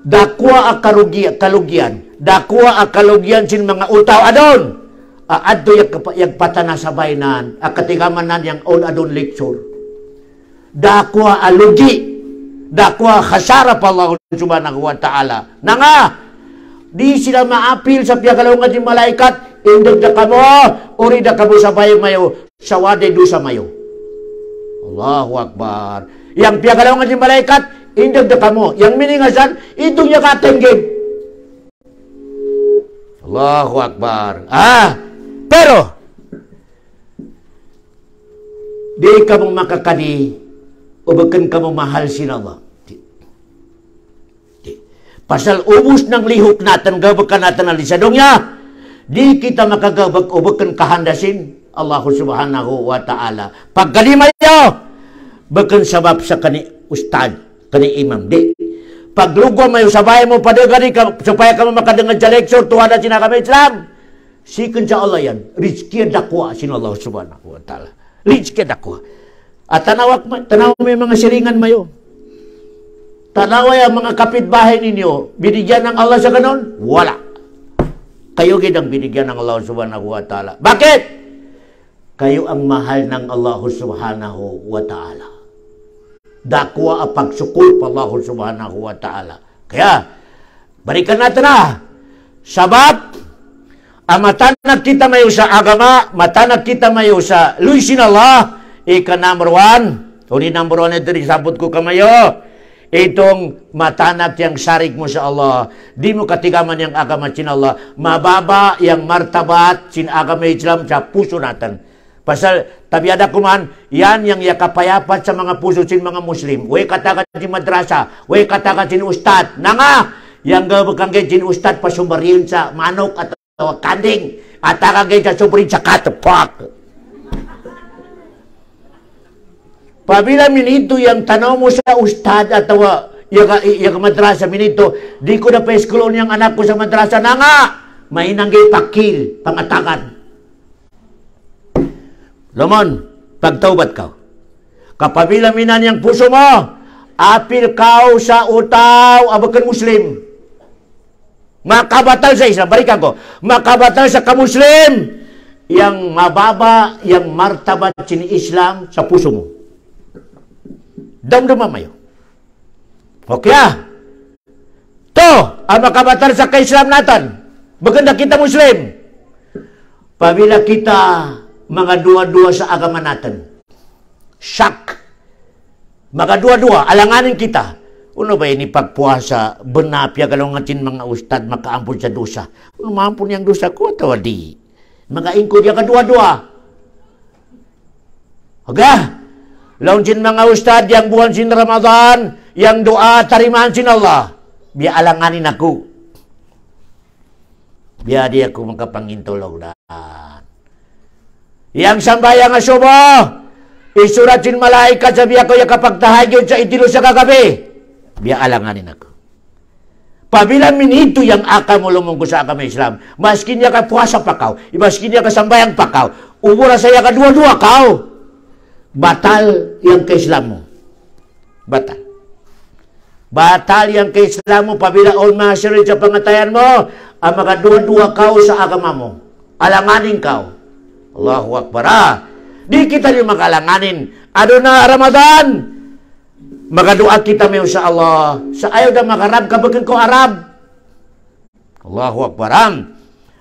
dakwa ang kalugian, dakwa ang kalugian sin mga utaw adon. Adto yung patana sa baynan, katigaman nan yung on adon lecture. Dakwa alugi, dakwa khasara pa Allah subhanahu wa ta'ala. Nanga, di sila maapil sa piyagalungan ng malaikat, indag da kamo, uri da kamo sa bayo mayo, sawade do sa mayo. Allahu Akbar. Yang piyagalungan ng malaikat, indag da kamo. Yang miningasan, ito niya katenggin. Allahu Akbar. Pero, di ka mong makakadi o bakan ka mong mahal sin Allah. Pasal ubus ng lihok natin, gabakan natin ang lisadong niya, di kita makagabag o bakan kahandasin Allah subhanahu wa ta'ala. Pagkalimayo, bakan sabab sa kani ustad, kani imam. Di. Paglugo mayo, sabay mo padagari ka, supaya ka makadangad sa lecture, tuwa na sinakami Islam. Sikan sa Allah yan, rizki dakwa sin Allah subhanahu wa ta'ala. Rizki dakwa. At tanaw may mga siringan mayo. Tanaw ay mga kapitbahay ninyo, binigyan ng Allah sa ganon? Wala. Kayo gidang binigyan ng Allah subhanahu wa ta'ala. Bakit? Kayo ang mahal ng Allah subhanahu wa ta'ala. Dakwa ang pagsukul pa Allah subhanahu wa ta'ala. Kaya, balikan natin sabab, matanag kita mayo sa agama, matanag kita mayo sa luisin Allah, ika number 1. Uni number 1 ito, sabot ko kamayo. Itong matanag yang sarig mo sa Allah. Di mo katigaman yang agama sin Allah. Mababa yang martabat sin agama Islam sa puso natin. Pasal, tabiada kuman, yan yang yakapayapat sa mga puso sin mga Muslim. Way katakan sin madrasa, way katakan sin ustad. Nanga, yang gabakang sin ustad pasumbarin sa manok at kanding at takagay sa suprin sa katapak. Pabila minito yung tanong mo sa ustad at yung madrasa minito, di ko na pa-eskulon yung anak ko sa madrasa na nga, may nanggay pakil, pangatakan. Lamon, pagtaubat ka. Kapabila minan yung puso mo, apil ka sa utaw, abakan Muslim. Makabatal sa Islam, balikan ko, makabatal sa kamuslim, yang mababa, yang martabat sin Islam sa puso mo. Damdama mayo. Okay to, ang makabatal sa ka-Islam natin, maganda kita Muslim. Pabila kita mga dua-dua sa agama natin, syak, mga dua-dua, alanganin kita. Ano ba ini pagpuasa, benapya kalau ngatin mga ustad makaampun sa dosa. Ano maampun yang dosa ko, tawa di. Mga ingko dia kedua-dua. Aga, laun sin mga ustad yang buwan sin Ramadan, yang doa tarimaan sin Allah. Biya alanganin ako. Biya di ako makapangintulog na. Yang sambayang subuh, isurat sin malaikat sabi ako ya kapag tahayod sa itilo sa kagabi. Biya alanganin ako. Pabila minito yang akal mo lumungko sa agama Islam, maskin niya ka puasa pa kaw, maskin niya ka sambayang pa kaw, umura saya ka dua-dua kaw, batal yang ke-Islam mo. Batal. Batal yang ke-Islam mo, pabila all masyari sa pangatayan mo, ang mga dua-dua kaw sa agama mo. Alanganin kaw. Allahu Akbar. Di kita rin makalanganin. Ano na Ramadan? Magadoa kita mayo sa Allah. Sa ayaw na makarab, kabagan ko Arab. Allahu Akbar.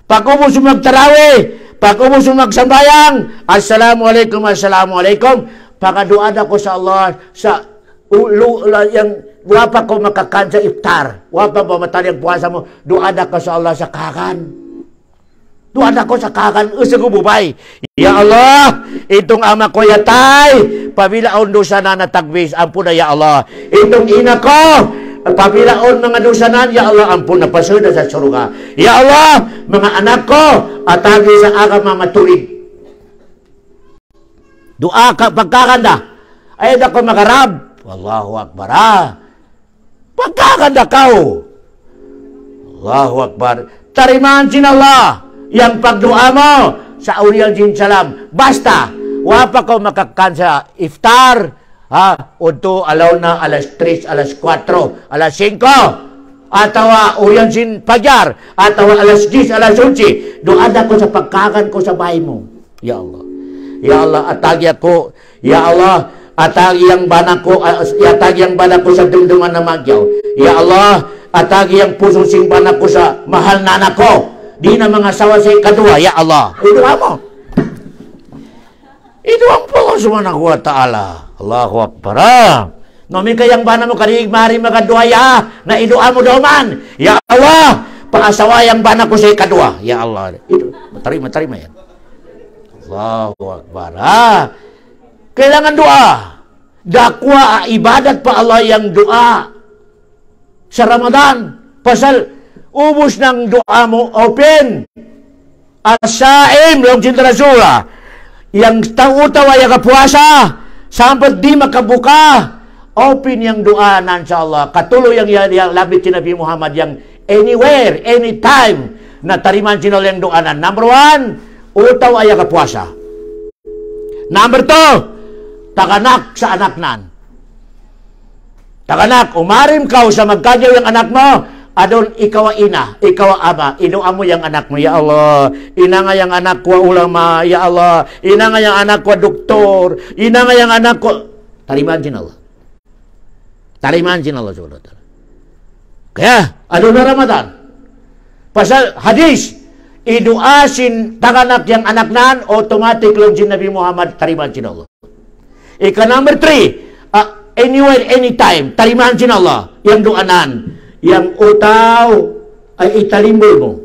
Pag mo sumagtarawih, pag mo sumagsambayang, Assalamualaikum, Assalamualaikum. Pagadoa na ko sa Allah, sa yang wapa ko makakan sa iftar. Wapa ba matali ang puasa mo, doa na ko sa Allah sa kakan. Doa na ko sa kakan, usa ko bubay. Ya Allah, itong ama ko yatay, pabilaon dosa na natagbis, ampun na ya Allah. Itong ina ko, pabilaon mga dosa na, ya Allah, ampun na pasuna sa suruga. Ya Allah, mga anak ko, atagi sa aga mga tulig. Doa ka pagkakanda. Ay dako magarab. Allahu Akbar. Pagkakanda kau. Allahu Akbar. Tarimaan sin Allah yang pagdoa mo sa Uriel Jin Salam. Basta, wapa ko makakan sa iftar. Unto alaw na alas 3, alas 4, alas 5. Atawa Uriel Jin Fajar. Atawa alas 10, alas 11. Doada ko sa pagkakan ko sa bahay mo. Ya Allah. Ya Allah, atagi ako. Ya Allah, atagi ang bana ko, atagi ang bana ko sa dumduman na magyaw. Ya Allah, atagi ang pusong simbana ko sa mahal na anak ko. Di na mga sawa sa ikadua. Ya Allah. Ito mo. Ito ang po subhanahu wa ta'ala. Allahu Akbar. Nomi kayang bana mo kanig mari magaduaya na idua mo doman. Ya Allah, paasawa yang bana ko sa ikadua. Ya Allah. Ito, matarima yan. Allahu Akbar. Kailangan doa. Dakwa ibadat pa Allah yang doa sa Ramadan. Pasal ubos ng doa mo open. Asaim long cinta Rasulullah. Yang tahu-tawa yang kapuasa sampai di makabuka. Open yang doa na insyaallah. Katuloy yang labit si Nabi Muhammad yang anywhere, anytime na tariman sinol yang doa na. Number 1, utaw ay kapuasa. Number 2, taganak sa anak nan. Taganak, umarim kau sa magkadyaw yung anak mo, adon ikaw ina, ikaw ama, inuam mo yung anak mo. Ya Allah, ina nga yung anak ko ulama. Ya Allah, ina nga yung anak ko doktor. Ina nga yung anak ko. Tariman sin Allah. Tariman sin Allah subhanahu wa ta'ala. Kaya, adon na Ramadan. Pasal hadis, iduasin taganak yang anak nan, automatic lang si Nabi Muhammad, tariman sin Allah. Ika number 3, anywhere, anytime, tariman sin Allah, yang doanan, yang utaw ay italimbol mo.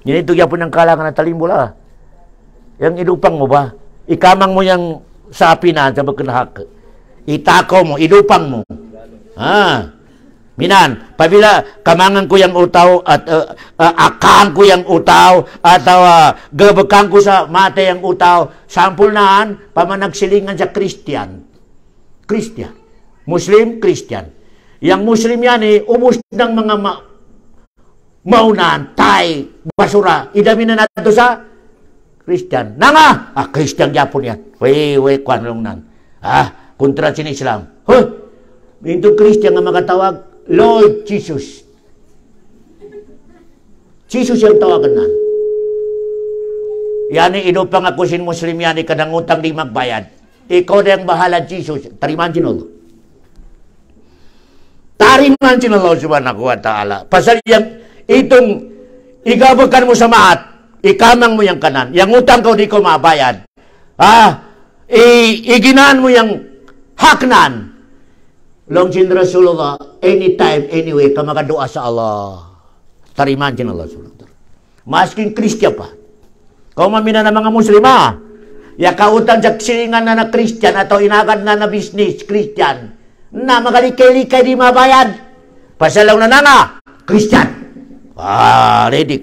Yan ito yapon ng kalangan na talimbol Yang idupang mo ba? Ikamang mo yung sapi na sa magkanahak. Itakaw mo, idupang mo. Minan, pabila kamangan ko yung utaw at akan ko yung utaw at gabakang ko sa mate yung utaw, sampul naan, pamanagsilingan sa Christian. Muslim, Christian. Yang Muslim yan ubos ng mga maunan, tay, basura, idami na nato sa Christian. Nanga! Christian yapon yan. Wey, kwan lang nan. Kontra sin Islam. Ito Christian nga makatawag, Lord Jesus. Jesus yung tawagan nan. Yan inupang ako sin Muslim yan, kadangutang di magbayad. Ikaw na yung bahala, Jesus. Tariman sin Allah. Tariman sin Allah subhanahu wa ta'ala. Pasal yang itong igabakan mo sa maat, ikamang mo yung kanan. Yang utang ko di ko mabayad. Iginaan mo yung haknan. Long sin Rasulullah, anytime, anyway, ka makadoa sa Allah. Tariman sin Allah subhanahu wa ta'ala. Masking Christian pa. Kung mamina na mga Muslima, ya kautang sa silingan na Christian atau inagad na business Christian, na magalikay-likay di mabayad. Pasalaw na nga, Christian. Ready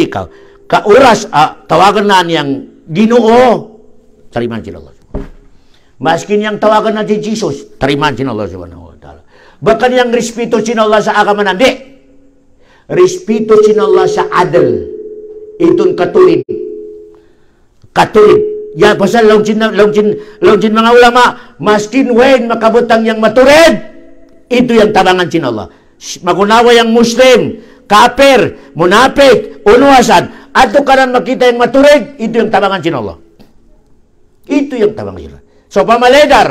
ka. Kauras, tawagan na niyang Ginoo. Tariman sin Allah. Maskin yang tawagan na si Jesus, tariman sin Allah subhanahu wa ta'ala. Bahkan yang respeto sin Allah sa agama nandi. Respeto sin Allah sa adil. Itong katulid. Ya, pasal longjin mga ulama, maskin wen makabutang yang maturid, ito yung tabangan sin Allah. Magunawa yung Muslim, kafir, munafik, unuasan, ato kanan makita yung maturid, ito yung tabangan sin Allah. Ito yung tabangan sin Allah. So, pamaledar,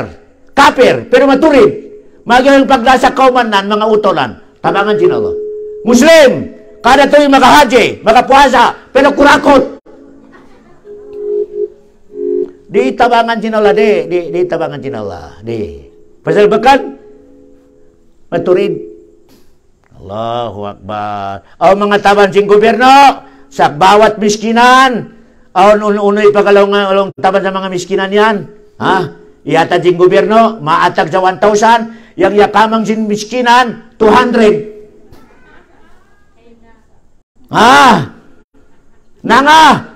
kafir, pero maturid, magyang paglasa kauman nan, mga utolan, tabangan sin Allah. Muslim, kada to'y makahaji, makapuasa, pero kurakot. Di tabangan sin Allah, di tabangan sin Allah, di. Pasal bakan, maturid. Allahu Akbar. Ang mga taban sin gobyerno, sa bawat miskinan, unoy pagalaw taban sa mga miskinan yan. Iatag sin gobyerno, maatag sa 1,000, yang yakamang sin miskinan, 200. Nanga,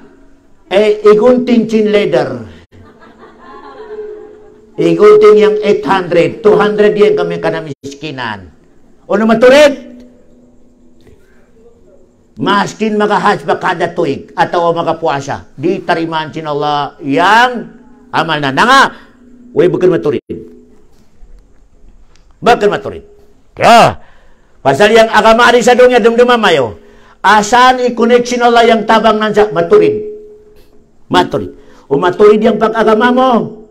igunting chin leather. Iguting yang 800, 200 yan kami kanamiskinan. O na maturid? Maskin makahaj pa kada tuig atau makapuasa. Di tarimaan sin Allah yang amal na. Nga, way bukan maturid. Bukan maturid. Ya. Pasal yang agama di sa dunia dumduma mayo. Asan i-connect sin Allah yang tabang nansa maturid. Maturid. O maturid yang pag-agama mo.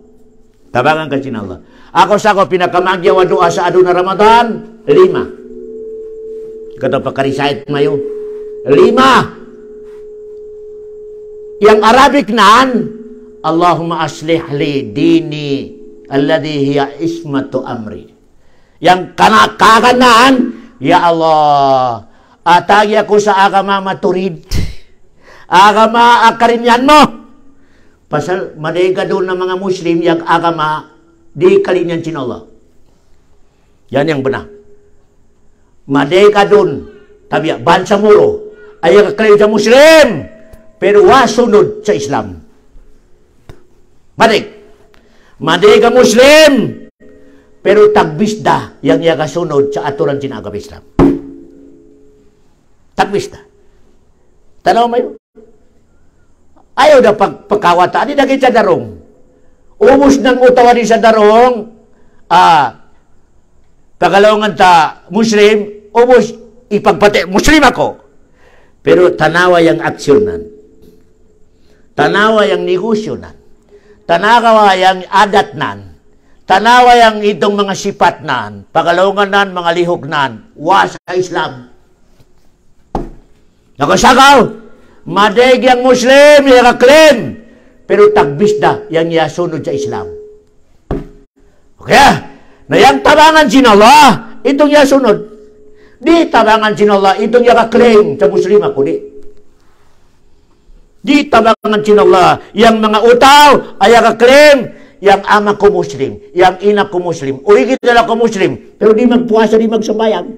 Tabangan ka sin Allah. Ako sa ako pinakamagya wa doa sa aduna Ramadan 5. Kata pakarisait mayo 5. Yang Arabic nan Allahumma aslih li dini alladhi hiya ismatu amri. Yang kakanan ya Allah atagi ako sa agama maturid. Agama akarinyan mo. Pasal madega doon ng mga Muslim yang agama di kalinyan sin Allah. Yan yang benar. Madega doon tabi bansa muro ay kakalin sa Muslim pero wasunod sa Islam. Madega Muslim pero tagbisda yang kasunod sa aturan sin agama Islam. Tagbisda. Tanaw mo yun? Ayaw na pagkawata. Di na kita darong. Umos ng utawa di sa darong. Pagalongan ta Muslim. Umos ipagpati. Muslim ako. Pero tanawa yung aksyonan. Tanawa yung negosyonan. Tanawa yung adatnan. Tanawa yung itong mga sipatnan. Pagalongan nan, mga lihoknan. Was sa Islam. Nakasagaw. Madeg yang Muslim, yang klaim. Pero tagbisda yang sunod sa Islam. Okay? Na yang tabangan sin Allah, itong sunod. Di tabangan sin Allah, itong klaim sa Muslim ako, di. Di tabangan sin Allah, yang mga utaw, ay klaim, yang ama ko Muslim, yang ina ko Muslim, original ako Muslim, pero di magpuasa, di magsambayang.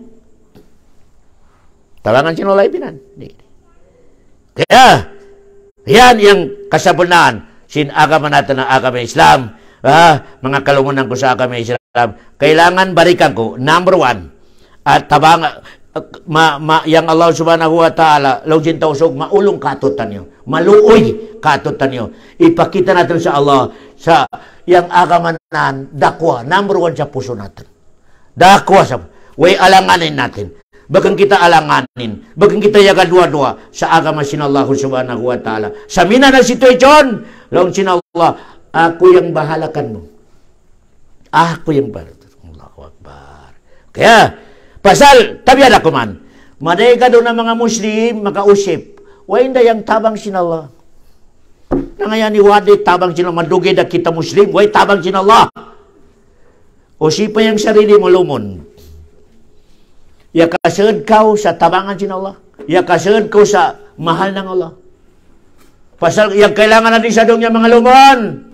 Tabangan sin Allah, ipinan. Di. Kaya, yan yung kasabunan sin agama natin ng agama Islam. Mga kalumunan ko sa agama Islam. Kailangan balikan ko, number 1. At tabang, yang Allah subhanahu wa ta'ala, laujin tausog, maulong katutan nyo. Maluoy katutan nyo. Ipakita natin sa Allah, sa yang agama nan, dakwa, number 1 sa puso natin. Dakwa sa, way alanganin natin. Bagang kita alanganin, bagang kita yaga dua-dua sa agama sinallahu subhanahu wa ta'ala. Sa mina na sitwasyon, laong sinallah, ako yung bahalakan mo. Ako yung bahalakan. Allahu Akbar. Kaya, pasal, tabi ada ko man. Maday ka doon ng mga Muslim, makausip. Wain da yung tabang sinallah. Nangayan ni Wadi, tabang sinallah. Madugay da kita Muslim, way tabang sinallah. O sipa yung sarili mo lumon. Ya kasud kau sa tabangan sin Allah. Ya kasud kau sa mahal ng Allah. Pasal yang kailangan natin sa dunya mga lumon.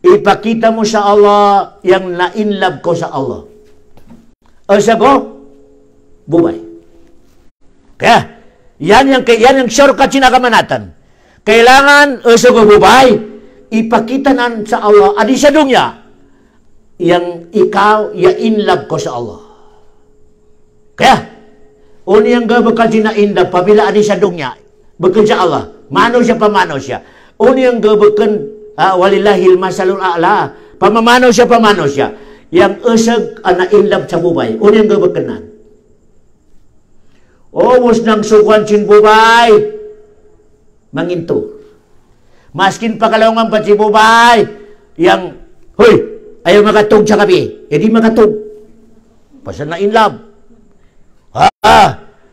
Ipakita mo sa Allah yang na-inlove ko sa Allah. O sago, bubay. Kaya, yan yung shortcut sinagamanatan. Kailangan, o sago bubay, ipakita nan sa Allah, adi sa dunya, yang ikaw, ya inlove ko sa Allah. Kaya, uni yang gabakal sinainda, pabila adi sa dunya, bekan sa Allah, mano siya, pamano siya. Uni yang gabakan, walillahil masalul a'la, pamamano siya, pamano siya. Yang usag, nainlab sa bubay, uni yang gabakanan. Omos ng sukuan sin bubay, manginto. Maskin pakalungan pa si bubay, yang, huy, ayaw makatog sa gabi, hindi makatog. Pasal nainlab.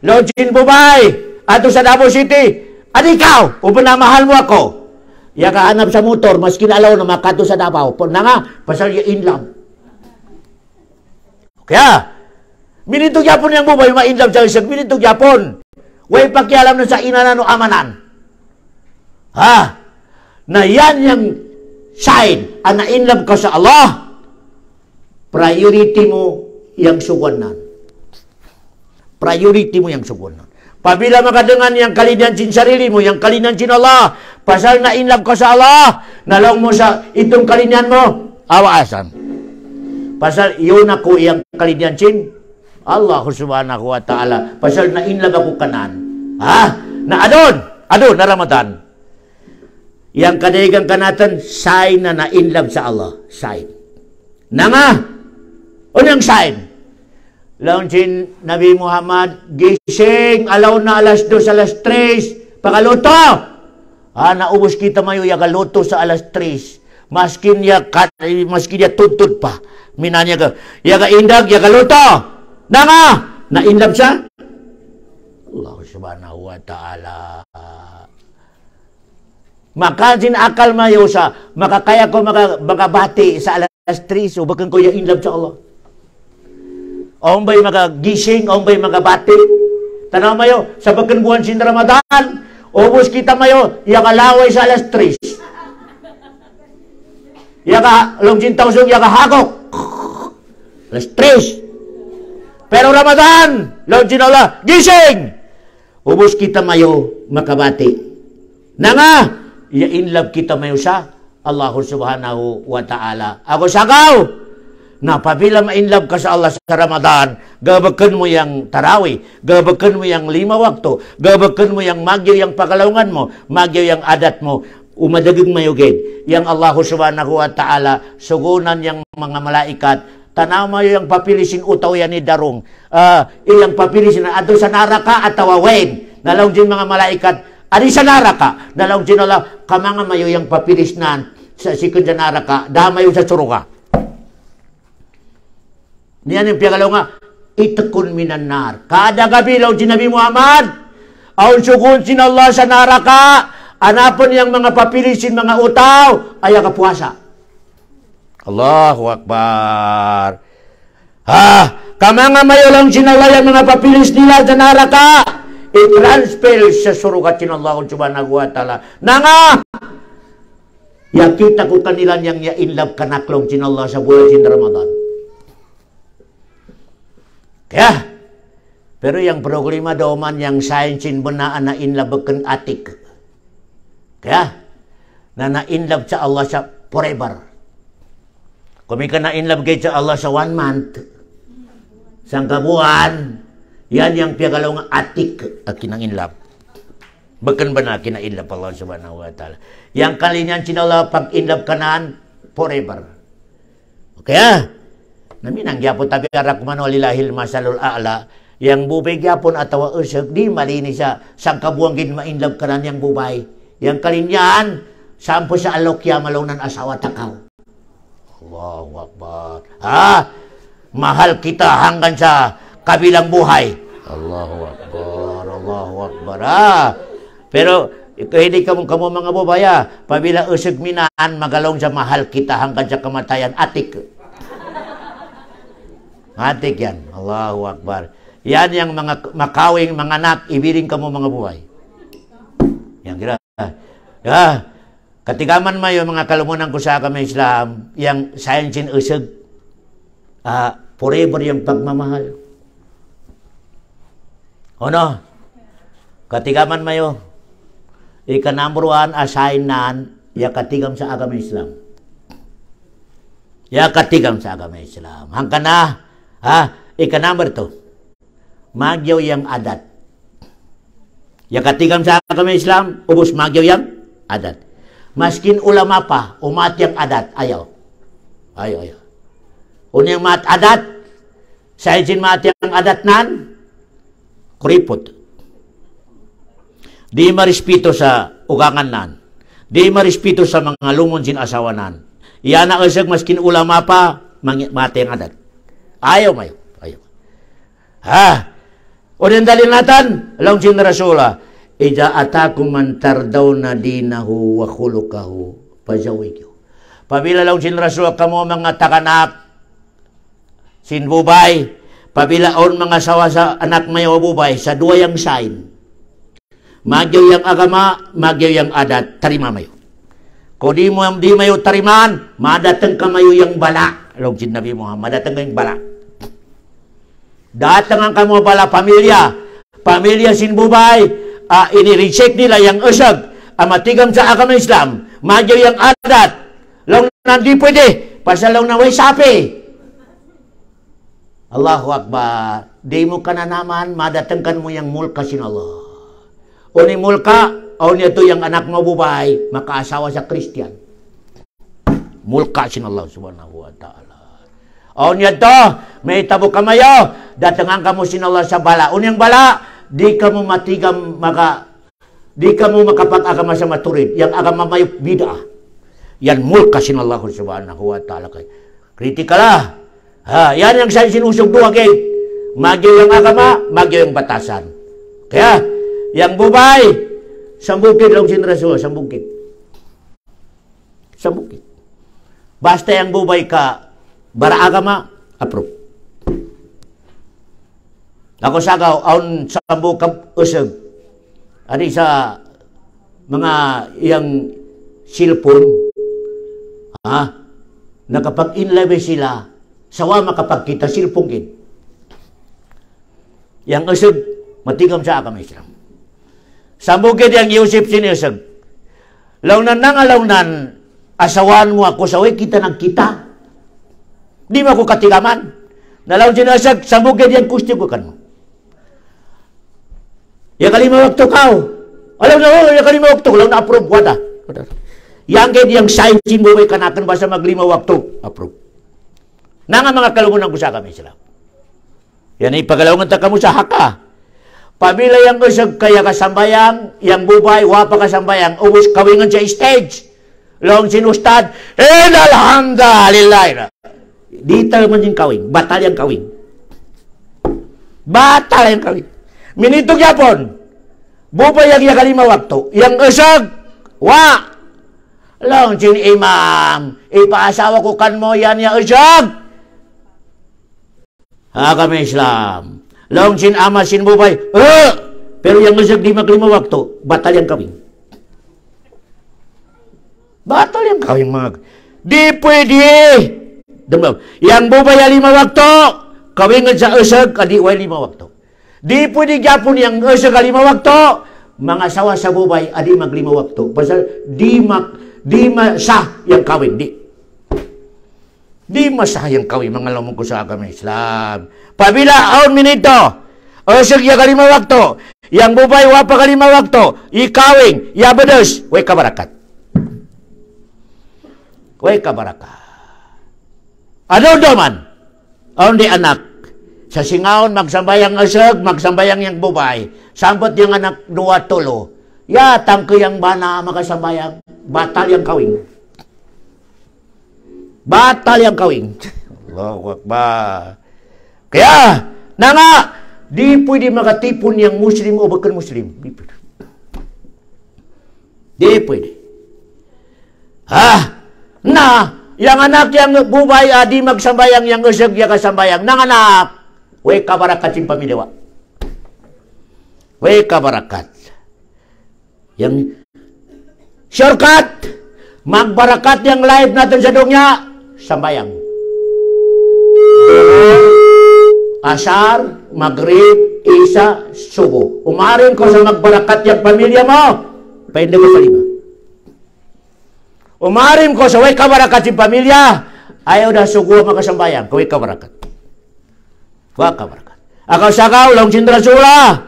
Lojin bubay ato sa Davao City. Adi ikaw, upanamahal mo ako. Ya kahanap sa motor, maskin alaw na makato sa Davao. Na nga, pasal ya inlove. Kaya, minitog yapon yung bubay, ma-inlove sa isang, minitog yapon. Way pakialam na sa inanan o amanan. Na yan yung sign, na-inlove ka sa Allah, priority mo yung suwanan. Priority mo yung sugunan. Pabila makadengan yung kalinan sin sarili mo, yung kalinan sin Allah, pasal na inlove ka sa Allah, nalong mo sa itong kalinan mo, Awasan. Pasal yun ako iyang kalidyancin. Allah subhanahu wa ta'ala. Pasal na inlove ako kanan. Na adon na Ramadan. Yang kadahigan kanatan, sign na na-inlove sa Allah. Sign. Unang sign. Launchin Nabi Muhammad, gising, alaw na alas 2, alas 3, pakaluto. Naubos kita mayo, yagaluto sa alas 3. Maskin ya tuntut pa. Minanya ka, yaga indag, yagaluto. Na-inlove siya? Allah subhanahu wa ta'ala. Maka akal mayo sa makakaya ko makabati sa alas 3 o bakan ko yung inlove sa Allah. Aong ba'y magagising, aong ba'y magabati. Tanaw mayo, sa bakan buwan sin Ramadan, ubos kita mayo, yakalaway sa alas 3. Yaka, longsin tausog, yaka hagok. Alas 3. Pero Ramadan, longsin Allah, gising! Ubos kita mayo, makabati. In-love kita mayo sa Allah subhanahu wa ta'ala. Ako sagaw, napabila ma-inlove ka sa Allah sa Ramadan, gabakan mo yung tarawih, gabakan mo yung 5 wakto, gabakan mo yung magyo yung pagalungan mo, magyo yung adat mo, umadagig mayugid. Yang Allah subhanahu wa ta'ala, sugunan yung mga malaikat, tanaw mo yung papilisin utaw yan ni Darong, iyang papilisin na ato sa naraka at tawawain, nalaw din mga malaikat, adi sa naraka, nalaw din Allah, kamanga mayo yung papilis nan sa sikon sa naraka, damayo sa suruka. Niyan yung piyagalaw nga, itakun minanar. Kada gabi law din Nabi Muhammad, aun sukun sin Allah sa naraka, anapon yung mga papilisin, mga utaw, ay kapuasa. Allahu Akbar. Kamanga mayo lang sin Allah yung mga papilis nila sa naraka, i-transfer sa surukat sin Allah subhanahu wa ta'ala. Yakita ko kanila yang in-love kanaklong sin Allah sa bulan sin Ramadan. Kaya, pero yang problema daw man yang science sin benaan na in-love kan atik. Kaya, na in-love sa Allah sa forever. Kung ka na in-love kay sa Allah sa 1 month, sang kabuhan, yan yang piyagalaw nga atik at kinang in-love. Bakan ba na kina-in-love Allah subhanahu wa ta'ala. Yang kalinyan sinala pag in-love kanan, forever. Kaya, naminang gyapon tabi arak manolilahil masalul a'la, yang bubay gyapon atawa usag, di malini sa sang kabuanggin ma-in-love kanan yang bubay. Yang kalinyan, sampo sa alokya malaunan asawa takaw. Allahu Akbar. Mahal kita hanggang sa kabilang buhay. Allahu Akbar, Allahu Akbar. Pero hindi kamu mga bubaya, pabila usag minaan magalong sa mahal kita hanggang sa kamatayan, atik. Atik yan. Allahu Akbar. Yan yung mga makawing mga anak, ibiring kamu mga buhay. Yan kira. Katigaman mayo mga kalumunan ko sa kami Islam, yang sayansin usag, forever yung pagmamahal. Ano? Katigaman mayo, number 1 assignan, ya katigam sa agama Islam. Ya katigam sa agama Islam. Hangka na, number 2, magyaw yung adat. Ya katigam sa agama Islam, ubos magyaw yung adat. Maskin ulama pa, umat yung adat, ayaw. Ayaw. Unyang mat adat, sayansin mat yung adat nan, kuripot. Di marispito sa ugangan nan. Di marispito sa mga lumon sin asawa nan. Iyan na usag maskin ulama pa, mati yung adat. Ayaw mayo. Ayaw. Unin dalil natin, alam sin Rasulah, Ida atakum man tardawna dinahu wa khulukahu pazawiju. Pabila lang sin Rasul kamo mga takanak sin bubay, pabila on mga sawa sa anak mayo bubay sa dua yang sign. Magyaw yang agama, magyaw yang adat, tarima mayo. Kung di mayo tariman, madatang ka mayo yang bala. Alam sin Nabi Muhammad, madatang yung bala. Datang ang kamo bala pamilya sin bubay. Ini-reject nila yung usag, matigam sa agama Islam, magyaw yung adat, lang na di pwede, Pasal lang naway sapi. Allahu Akbar. Di mo ka na naman, madatangkan mo yung mulka sin Allah. O ni mulka, o niya to yung anak mo bubay, makaasawa sa Christian. Mulka sin Allah subhanahu wa ta'ala. O niya to, may tabo kamayo, datangan ka mo sin Allah sa bala. O niyang bala, di ka mo matigam di ka mo makapag-agama sa maturid. Yang agama mayo bid'ah. Yan mulka sin Allah subhanahu wa ta'ala. Kritikal lah. Yan yang saya sinusog doa kay. Magyo yung agama, magyo yung batasan. Kaya, yang bubay, sambukit lang sin Rasul, sambukit. Sambukit. Basta yang bubay ka, bara agama, approve. Ako sagaw, aun sambukap usag. Adi sa mga yang cellphone, nakapag-inlove sila, sawa makapagkita silpungkin. Yang usag, matigam sa agama Islam. Sambukit yang Yusuf sinisag. Launan launan, asawaan mo ako, saway kita nagkita. Di mo ako katigaman. Nalaw sinasag, sambukit yang kustigukan mo. Ya kalima waktu kau. Alam na, ya kalima waktu, law na approve, wala. Yang kaya yang sainsin mo may kanakan basta maglima waktu, approve. Nanga mga kalungunan ko sa kami Islam. Yan ipagalaungan ta kamo sa haka. Pamila yang usag kaya kasambayang, yang bubay, wapa kasambayang, ubus kawingan sa stage. Long sinustad, alhamdulillah. Di man yung kawing, batal yung kawing. Batal yung kawing. Minitog yapon, bubay yang yakalima waktu, yang usag, long sin imam, ipaasawa ko kan mo yan yung usag. Kami Islam. Long sin ama sin bubay. Pero yang usag di maglima waktu, batal yang kawing. Batal yang kawing mga. Di pwede. Yang bubay ang lima waktu, kawingan sa usag, adi way lima waktu. Di pwede gyapon yang usag ang lima waktu, mga sawa sa bubay, adi maglima waktu. Pasal di masah yang kawin. Di masayang kawin mga lamang ko sa agama Islam. Pabila aon minito, usag ya kalima waktu, yang bubay wapa kalima waktu, ikawing, ya bedes, way kabarakat. Way kabarakat. Ano man? Aon di anak. Sa singaon, magsambayang usag, magsambayang yang bubay. Sambot yung anak dua tulo. Ya, tangko yang bana makasambayang, batal yang kawing. Batal yang kawing. Allahu Akbar. Kaya, nanga, di pwede makatipon yang muslim o bukan muslim. Di pwede. Di pwede. Yang anak yang bubay, di magsambayang yang usag ya kasambayang. Nang anak, way kabarakat sin pamilya. Way kabarakat. Yang shortcut, magbarakat yang live natin sa dunya, sambayang. Asar, Maghrib, Isya, Subuh. Umarin ko sa magbarakat yung pamilya mo, pwede ko sa lima. Umarin ko sa way kabarakat yung pamilya, ayaw na sugo makasambayang, kaway kabarakat. Wa kabarakat. Akaw sakaw, long sindrasula.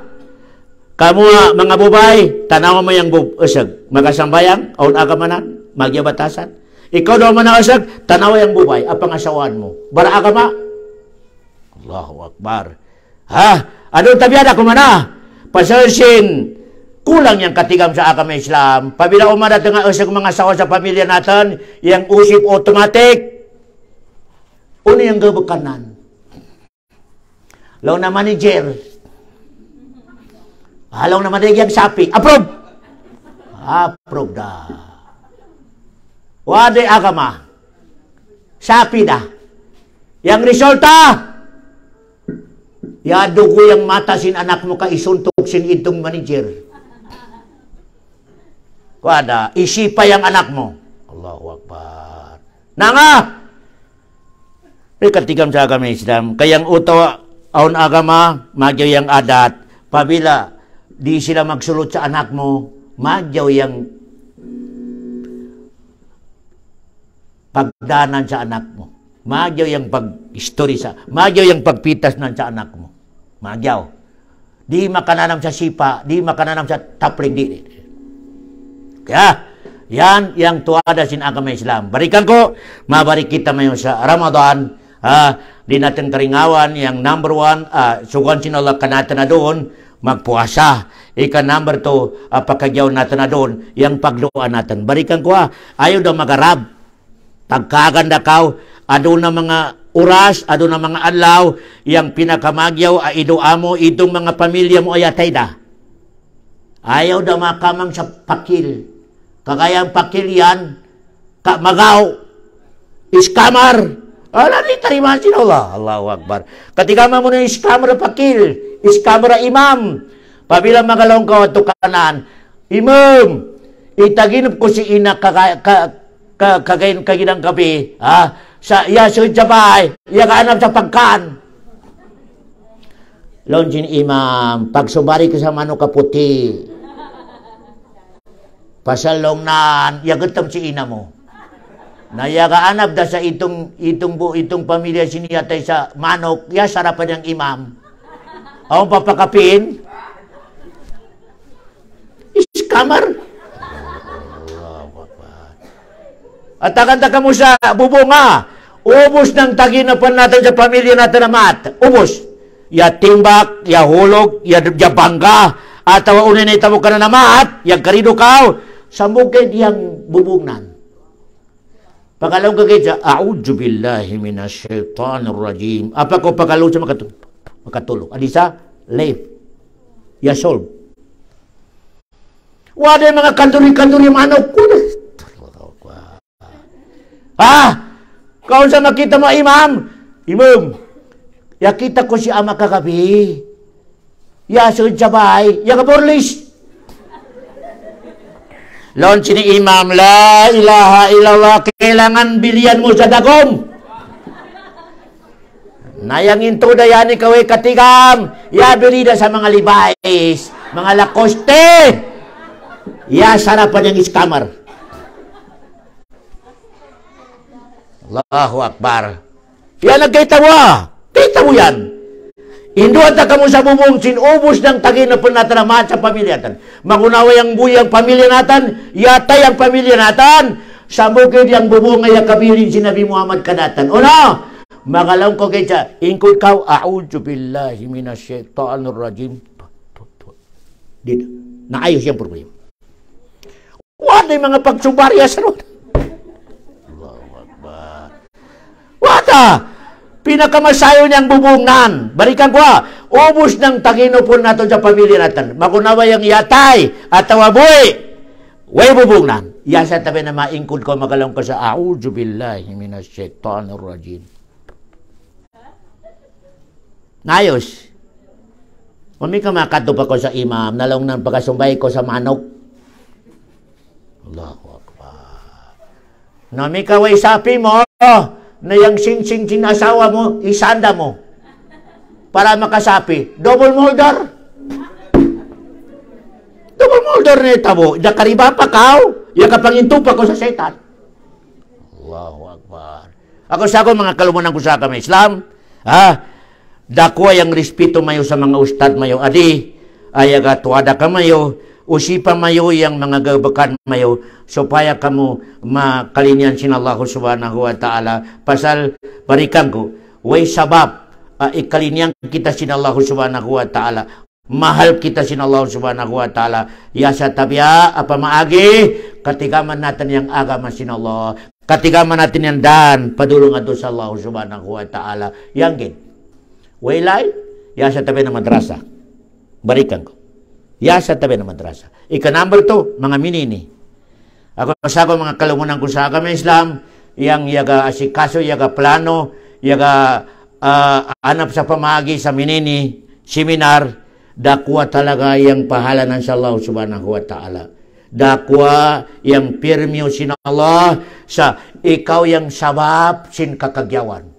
Kamu mga bubay, tanaw mo yung usag. Makasambayang, aun agamanan, magyabatasan. Ikaw daw man usag, tanaw yung bubay, apang asawaan mo. Bara agama? Allahu Akbar. Anong tabiada ko mana? Pasalsin, kulang yung katigam sa agama Islam. Pabila umadat nga usag mga asawa sa pamilya natin, yung usip automatic, una yung gabakanan. Law na manager, halaw na madigyan sapi. Approve! Approve da. Wade agama. Sapi da. Yang resulta, yado ko yung mata sin anak mo ka isuntok sin itong manager. Wada, isipa yung anak mo. Allahu Akbar. Nanga! Katigam sa agama Islam. Kayang utawa, aun agama, magyaw yung adat. Pabila, di sila magsulot sa anak mo, magyaw yung pagdanan sa anak mo. Magyaw yung pag-history magyaw yung pagpitas ng sa anak mo. Magyaw. Di makananam sa sipa, di makananam sa tapling di. Kaya, yan yang tuada sin agama Islam. Barikan ko, mabarik kita mayon sa Ramadan. Di natin karingawan, yang number 1, sugan sin Allah kanatan na doon, magpuasa. Ika number 2, pagkagyaw natin na doon, yang pagluan natin. Barikan ko ayaw daw magarab. Pagkaganda kao, ado na mga oras, ado na mga adlaw, yang pinakamagyaw, idua mo, itong mga pamilya mo ayatay da. Ayaw daw makamang sa pakil. Kagayang pakil yan, magaw, iskamar. Alam ni tariman sin Allah. Allahu Akbar. Ketika mo na iskamar pakil, iskamar imam. Pabila magalong ka to kanan, imam, itaginop ko si ina kagayin gabi, sa yasun jabay, yaganap sa pagkan. Lonjin imam, pagsubari ka sa mano kaputi. Pasalong nan, yagutom si ina mo. Nayagaanap da sa itong pamilya siniyatay sa manok, ya sarapan ng imam. Ang papakapin, iskamar. At takanta mo sa bubunga, ubos ng taginapan natin sa pamilya natin na mat. Ubos. Ya timbak, ya hulog, ya bangga, at unin na itamo ka na mat, ya karido kao, sambukid yang bubungnan. Pagalaw ka kayo sa, a'udhu billahi minasyaitanir rajim. Apa ko pagalaw sa makatulog? Adisa, left. Ya solve. Wala yung mga kanduri-kanduri manok. Kung sa makita mo, imam, ya kita ko si ama kagabi. Ya sud sabay, ya kaborlis. Launch ni imam, la ilaha illallah, kailangan bilian mo sa dagom. Nayangin to dayan ikaw ay katigam. Ya bilida sa mga libais, mga lakoste. Ya sarapan yung iskamar. Allahu Akbar. Yan ang kita mo. Kita mo yan. Induan ta kamo sa bubong, sinubos ng taginapan natin naman sa pamilya natin. Magunawa yung buyang pamilya natin, yatay ang pamilya natin. Sa bukid yung bubong ay kabilin si Nabi Muhammad kanatan. O no? Magalang ko kayo siya, ingkod ka, a'udhu billahi minasyaitanir rajim. Dito. Naayos yung problema. Wala yung mga pagsubarya sa ron. Wata! Pinakamasayo niyang bubungnan. Balikan ko ubos ng taginupon natin sa pamilya natin. Makunawa yung yatay at tawaboy. Way bubungnan. Yasa tabi na maingkod ko magalang ko sa a'udhu billahi minasyaitanir rajim. Nayos. Mami ka makatupa ko sa imam. Nalong ng pagkasumbay ko sa manok. Allahu Akbar. Nami ka way sapi mo. Na yung sing-sing asawa mo, isanda mo. Para makasapi. Double molder. Double molder na itabo. Nakariba pa kao. Yakapanginto pa ko sa setan. Allahu Akbar. Ako sa ako mga kalumunan ko sa kami Islam. Dakwa yung respeto mayo sa mga ustad mayo. Adi, ayaga tuwada ka mayo. Usipa mayo yung mga gabakan mayo supaya kamu makalinyan sin Allah subhanahu wa ta'ala pasal barikan ko way sabab ikalinyan kita sin Allah subhanahu wa ta'ala mahal kita sin Allah subhanahu wa ta'ala yasa tabya apa maagi katigaman natin yang agama sin Allah katigaman natin yang dan padulong ato sa Allah subhanahu wa ta'ala yang gin way lain yasa tabya na madrasa barikan ko yasa tabi na madrasa. Ika number 2, mga minini. Ako sa mga kalumunan ko sa agama Islam, yang yaga asikaso, yaga plano, yaga anap sa pamagi sa minini, seminar, dakwa talaga yang pahalanan sa Allah subhanahu wa ta'ala. Dakwa yang pirmyo sin Allah sa ikaw yang sabab sin kakagyawan.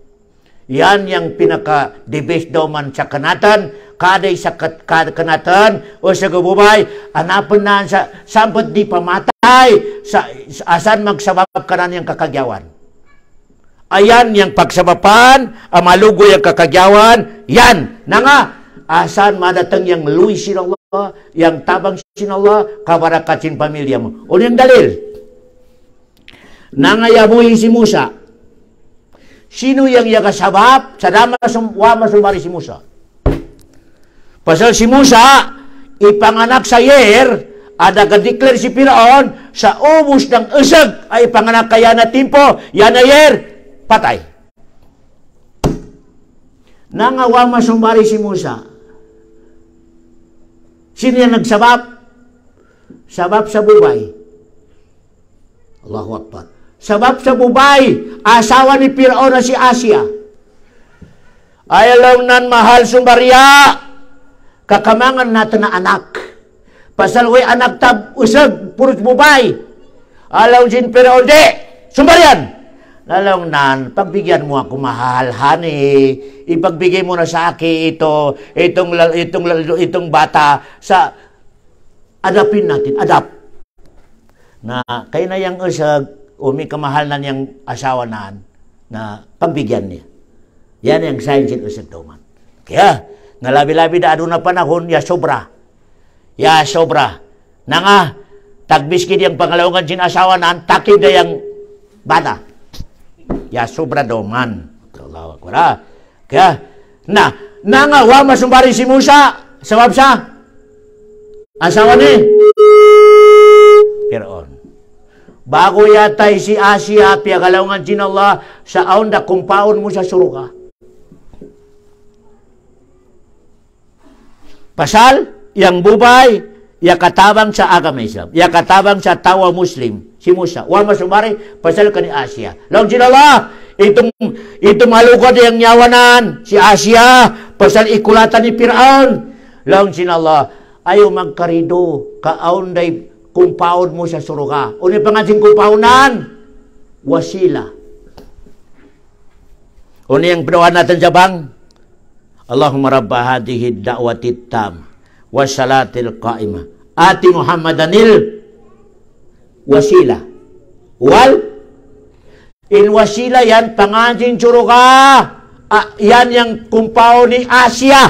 Yan yang pinaka-the best daw man sa kanatan, kaday sa kanatan, o sa gububay, anapan na sa sampot di pamatay, sa asan magsabab ka na niyang kakagyawan. Ayan yang pagsabapan, malugo yung kakagyawan, yan. Na nga, asan madatang yang luwi sinallah, yang tabang sinallah, kabarakat sin pamilya mo. O yung dalil. Nangayabuhi si Musa. Sino yang yakasabab? Sadama masumari si Musa. Pasal si Musa, ipanganak sa Yer, ada ka-declare si Firaun, sa ubos ng usag, ay panganak kaya na timpo, yan na Yer, patay. Nangawa masumari si Musa. Sino yang nagsabab? Sabab sa bubay. Allahu Akbar. Sabab sa bubay, asawa ni Firaun na si Asia. Ayaw nan mahal sumbarya, kakamangan natin na anak. Pasal way anak tab usag, purot bubay. Alaw sin Firaun, di, sumbaryan. Lalong nan, pagbigyan mo ako mahal, honey. Ipagbigay mo na sa akin itong bata sa adapin natin, adapt. Na kaya na yung usag, may kamahal na niyang asawa na pagbigyan niya. Yan yung science in usag daw man. Kaya, nalabi-labi da na panahon, ya sobra. Ya sobra. Na nga, tagbiskid yung pangalawangan sin asawa takid na yung bata. Ya sobra daw man. Kaya, na nga, wa masumbari si Musa, sabab sa asawa ni Firaun. Bago yatay si Asia, piyagalawangan sin Allah, sa aon da kumpaon mo sa suruka. Pasal, yang bubay, katabang sa agama Islam, katabang sa tawa Muslim, si Musa. Wa masumari, pasal ka ni Asia. Lawan sin Allah, itong malukad yang nyawanan, si Asia, pasal ikulatan ni Firaun. Lawan sin Allah, ayaw magkarido, kaon day kumpaon mo sa suruga. Uni pangansing kumpaunan, wasila. Uni yang pedoan natin sa bang, Allahumma rabba hadihi da'watit tam, wassalatil qa'imah, ati Muhammadanil wasila. In wasila yan, pangansing suruga. Yan yung kumpaon ni Asia.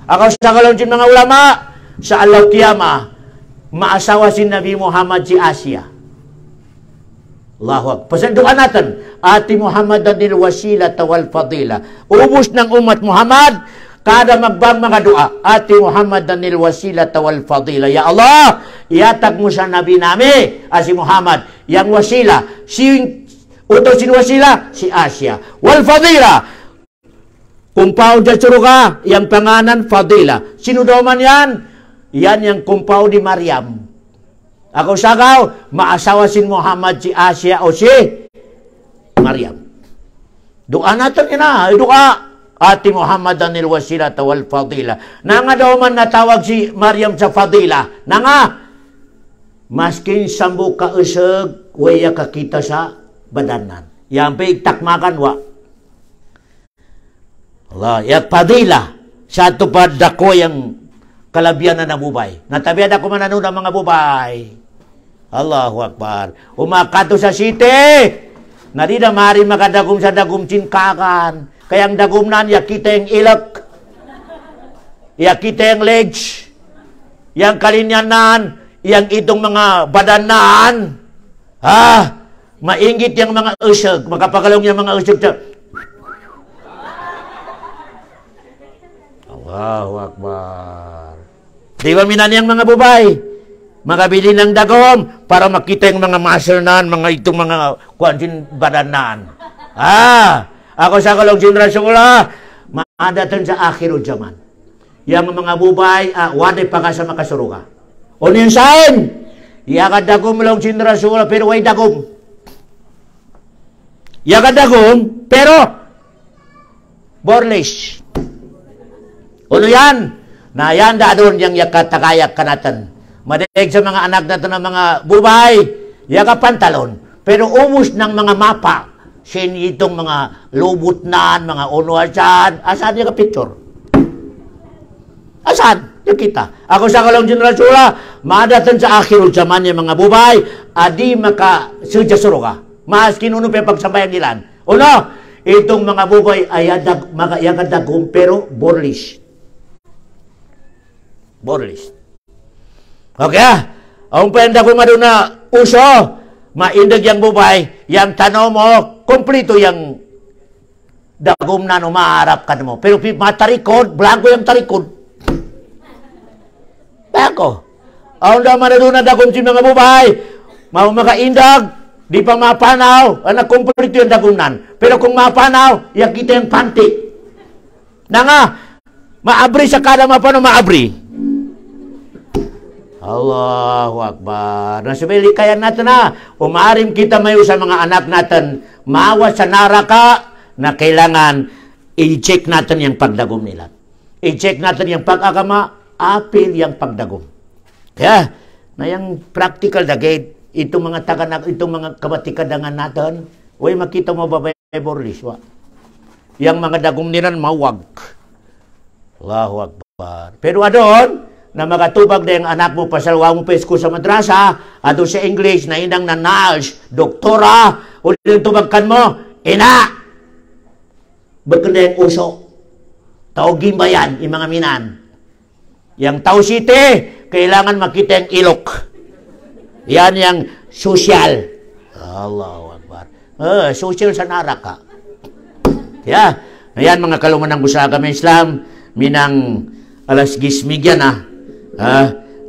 Ako sa kalonsin mga ulama, sa alaw kiyama, maasawa si Nabi Muhammad si Asia. Allahu Akbar. Pasandukan natin, ati Muhammad anil wasila tawal fadila. Ubus ng umat Muhammad, kada magbang mga dua, ati Muhammad anil wasila tawal fadila. Ya Allah, iatag mo sa Nabi nami, si Muhammad, yang wasila, utosin wasila, si Asia. Wal fadila, kumpaw dyan suruga, yang panganan fadila. Sino daw man yan? Yan yung kumpaw ni Maryam. Ako sagaw, maasawa sin Muhammad si Asia o si Maryam. Doa natin ina, doa. Ati Muhammad anil wasila tawal fadila. Na nga daw man natawag si Maryam sa fadila. Na nga, maskin sambu ka usag, waya kakita sa badanan. Yan pa iktakmakan wa. Allah, yak fadila. Sa tupad dako yung kalabian na nabubay. Natabiad ako manano ng mga bubay. Allahu Akbar. Umakato sa city. Narida mari makadagum sa dagum cinkakan. Kayang dagum nan, yakita yung ilak. Yakita yung legs. Yang kalinyanan. Yang itong mga badanan. Maingit yung mga usag. Makapakalong yung mga usag sa Allahu Akbar. Di ba minan yung mga bubay? Makabili ng dagom para makita yung mga muscle nan, mga itong mga kuwansin badanan. Ako sa kalong sinrasula, maadatan sa akhirul zaman. Yang mga bubay, waday pa ka sa makasuruka. O niyan saan? Iyakad dagom lang sinrasula, pero way dagom. Iyakad dagom, pero borlish. Ano yan? Na yan doon yung yakatakayak kanatan. Madaig sa mga anak natin ng mga bubay, yakapantalon. Pero umus ng mga mapa, sin itong mga lubutnan, mga unuasan, asan yung picture? Asan? Yung kita. Ako sa kalong General Sula, madatan sa akhirul zaman yung mga bubay, adi maka sudya suruga. Maski nuno pa pagsabayan ilan. Uno, itong mga bubay ay dagom pero borlis. Borlis. Okay ang penda ko maduna uso, maindag yang bubay, yang tanong mo, kompleto yang dagom na no maharap ka mo. Pero matarikod, blanco yung tarikod. Blanco. Ang daman na doon na dagom si mga bubay, makaindag, di pa mapanaw, anak kompleto yung dagomnan. Pero kung mapanaw, yan kita yung panty. Na nga, maabri sa kada mapanaw, maabri. Allahu Akbar. Nasabili kaya natin na, umarim kita mayo sa mga anak natin, maawa sa naraka na kailangan i-check natin yung pagdagom nila. I-check natin yung pag-agama, apil yung pagdagom. Kaya, na yung practical dagay, itong mga itong mga kabatikadangan natin, uy, makita mo ba borlis? Yang mga dagom nila mawag. Allahu Akbar. Pero adon, na magatubag na yung anak mo, pasalwa mo pa school sa madrasa, ato sa English, na inang na nurse, doktora, ulit tubagkan mo, ina! Bagkanda yung uso. Tao gimbayan, yung mga minan. Yang tao city, kailangan makita yung ilok. Yan yung social. Allahu Akbar. Social sa naraka. Kaya, ayan mga kaluman ng gusa kami Islam, minang alas gismigyan na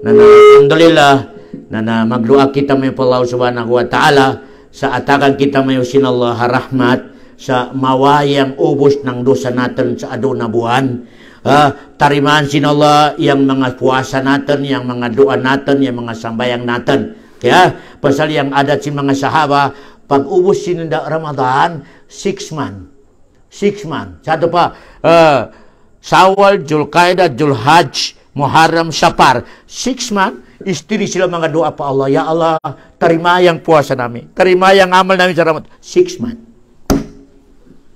alhamdulillah, na magluak kita may Allah subhanahu wa ta'ala, sa atakan kita may sinallah rahmat, sa mawayang ubos ng dosa natin sa aduna buwan. Tarimaan sinallah yung mga puasa natin, yung mga doa natin, yung mga sambayang natin. Kaya, pasal yang adat si mga sahaba, pag ubos sininda Ramadan, 6 months. 6 months. Sado pa, Sawal, Julqaida, Julhaj, Muharram, Safar. 6 months, istiri sila mga doa pa Allah. Ya Allah, tarima yang puasa namin. Tarima yang amal namin sa Ramadan. 6 months.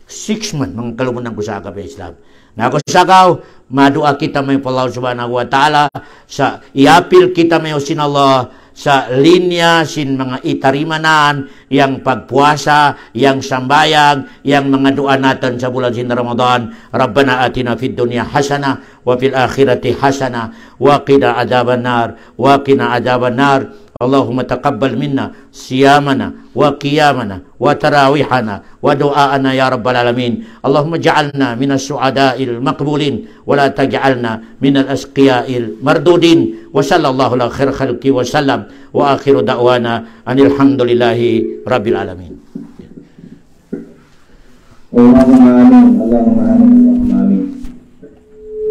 6 months, mga kalumunan ko sa akabay Islam. Na ako sakaw, madua kita may Allah subhanahu wa ta'ala, sa iapil kita may sin Allah, sa linya sin mga itarimanan, yang pagpuasa, yang sambayang, yang mga doa natin sa bulan sin Ramadan. Rabbana atina fid dunya hasana, wa fil akhirati hasana, wa qina adhaban nar, wa qina adhaban nar. Allahumma taqabbal minna siyamana wa qiyamana wa tarawihana wa du'aana ya rabbal alamin. Allahumma ja'alna minas su'ada'il maqbulin wa la taj'alna minal asqiya'il mardudin. Wa sallallahu ala khair khalqi wa sallam wa akhiru da'wana anil hamdulillahi rabbil alamin. Allahumma amin, Allahumma amin, Allahumma amin.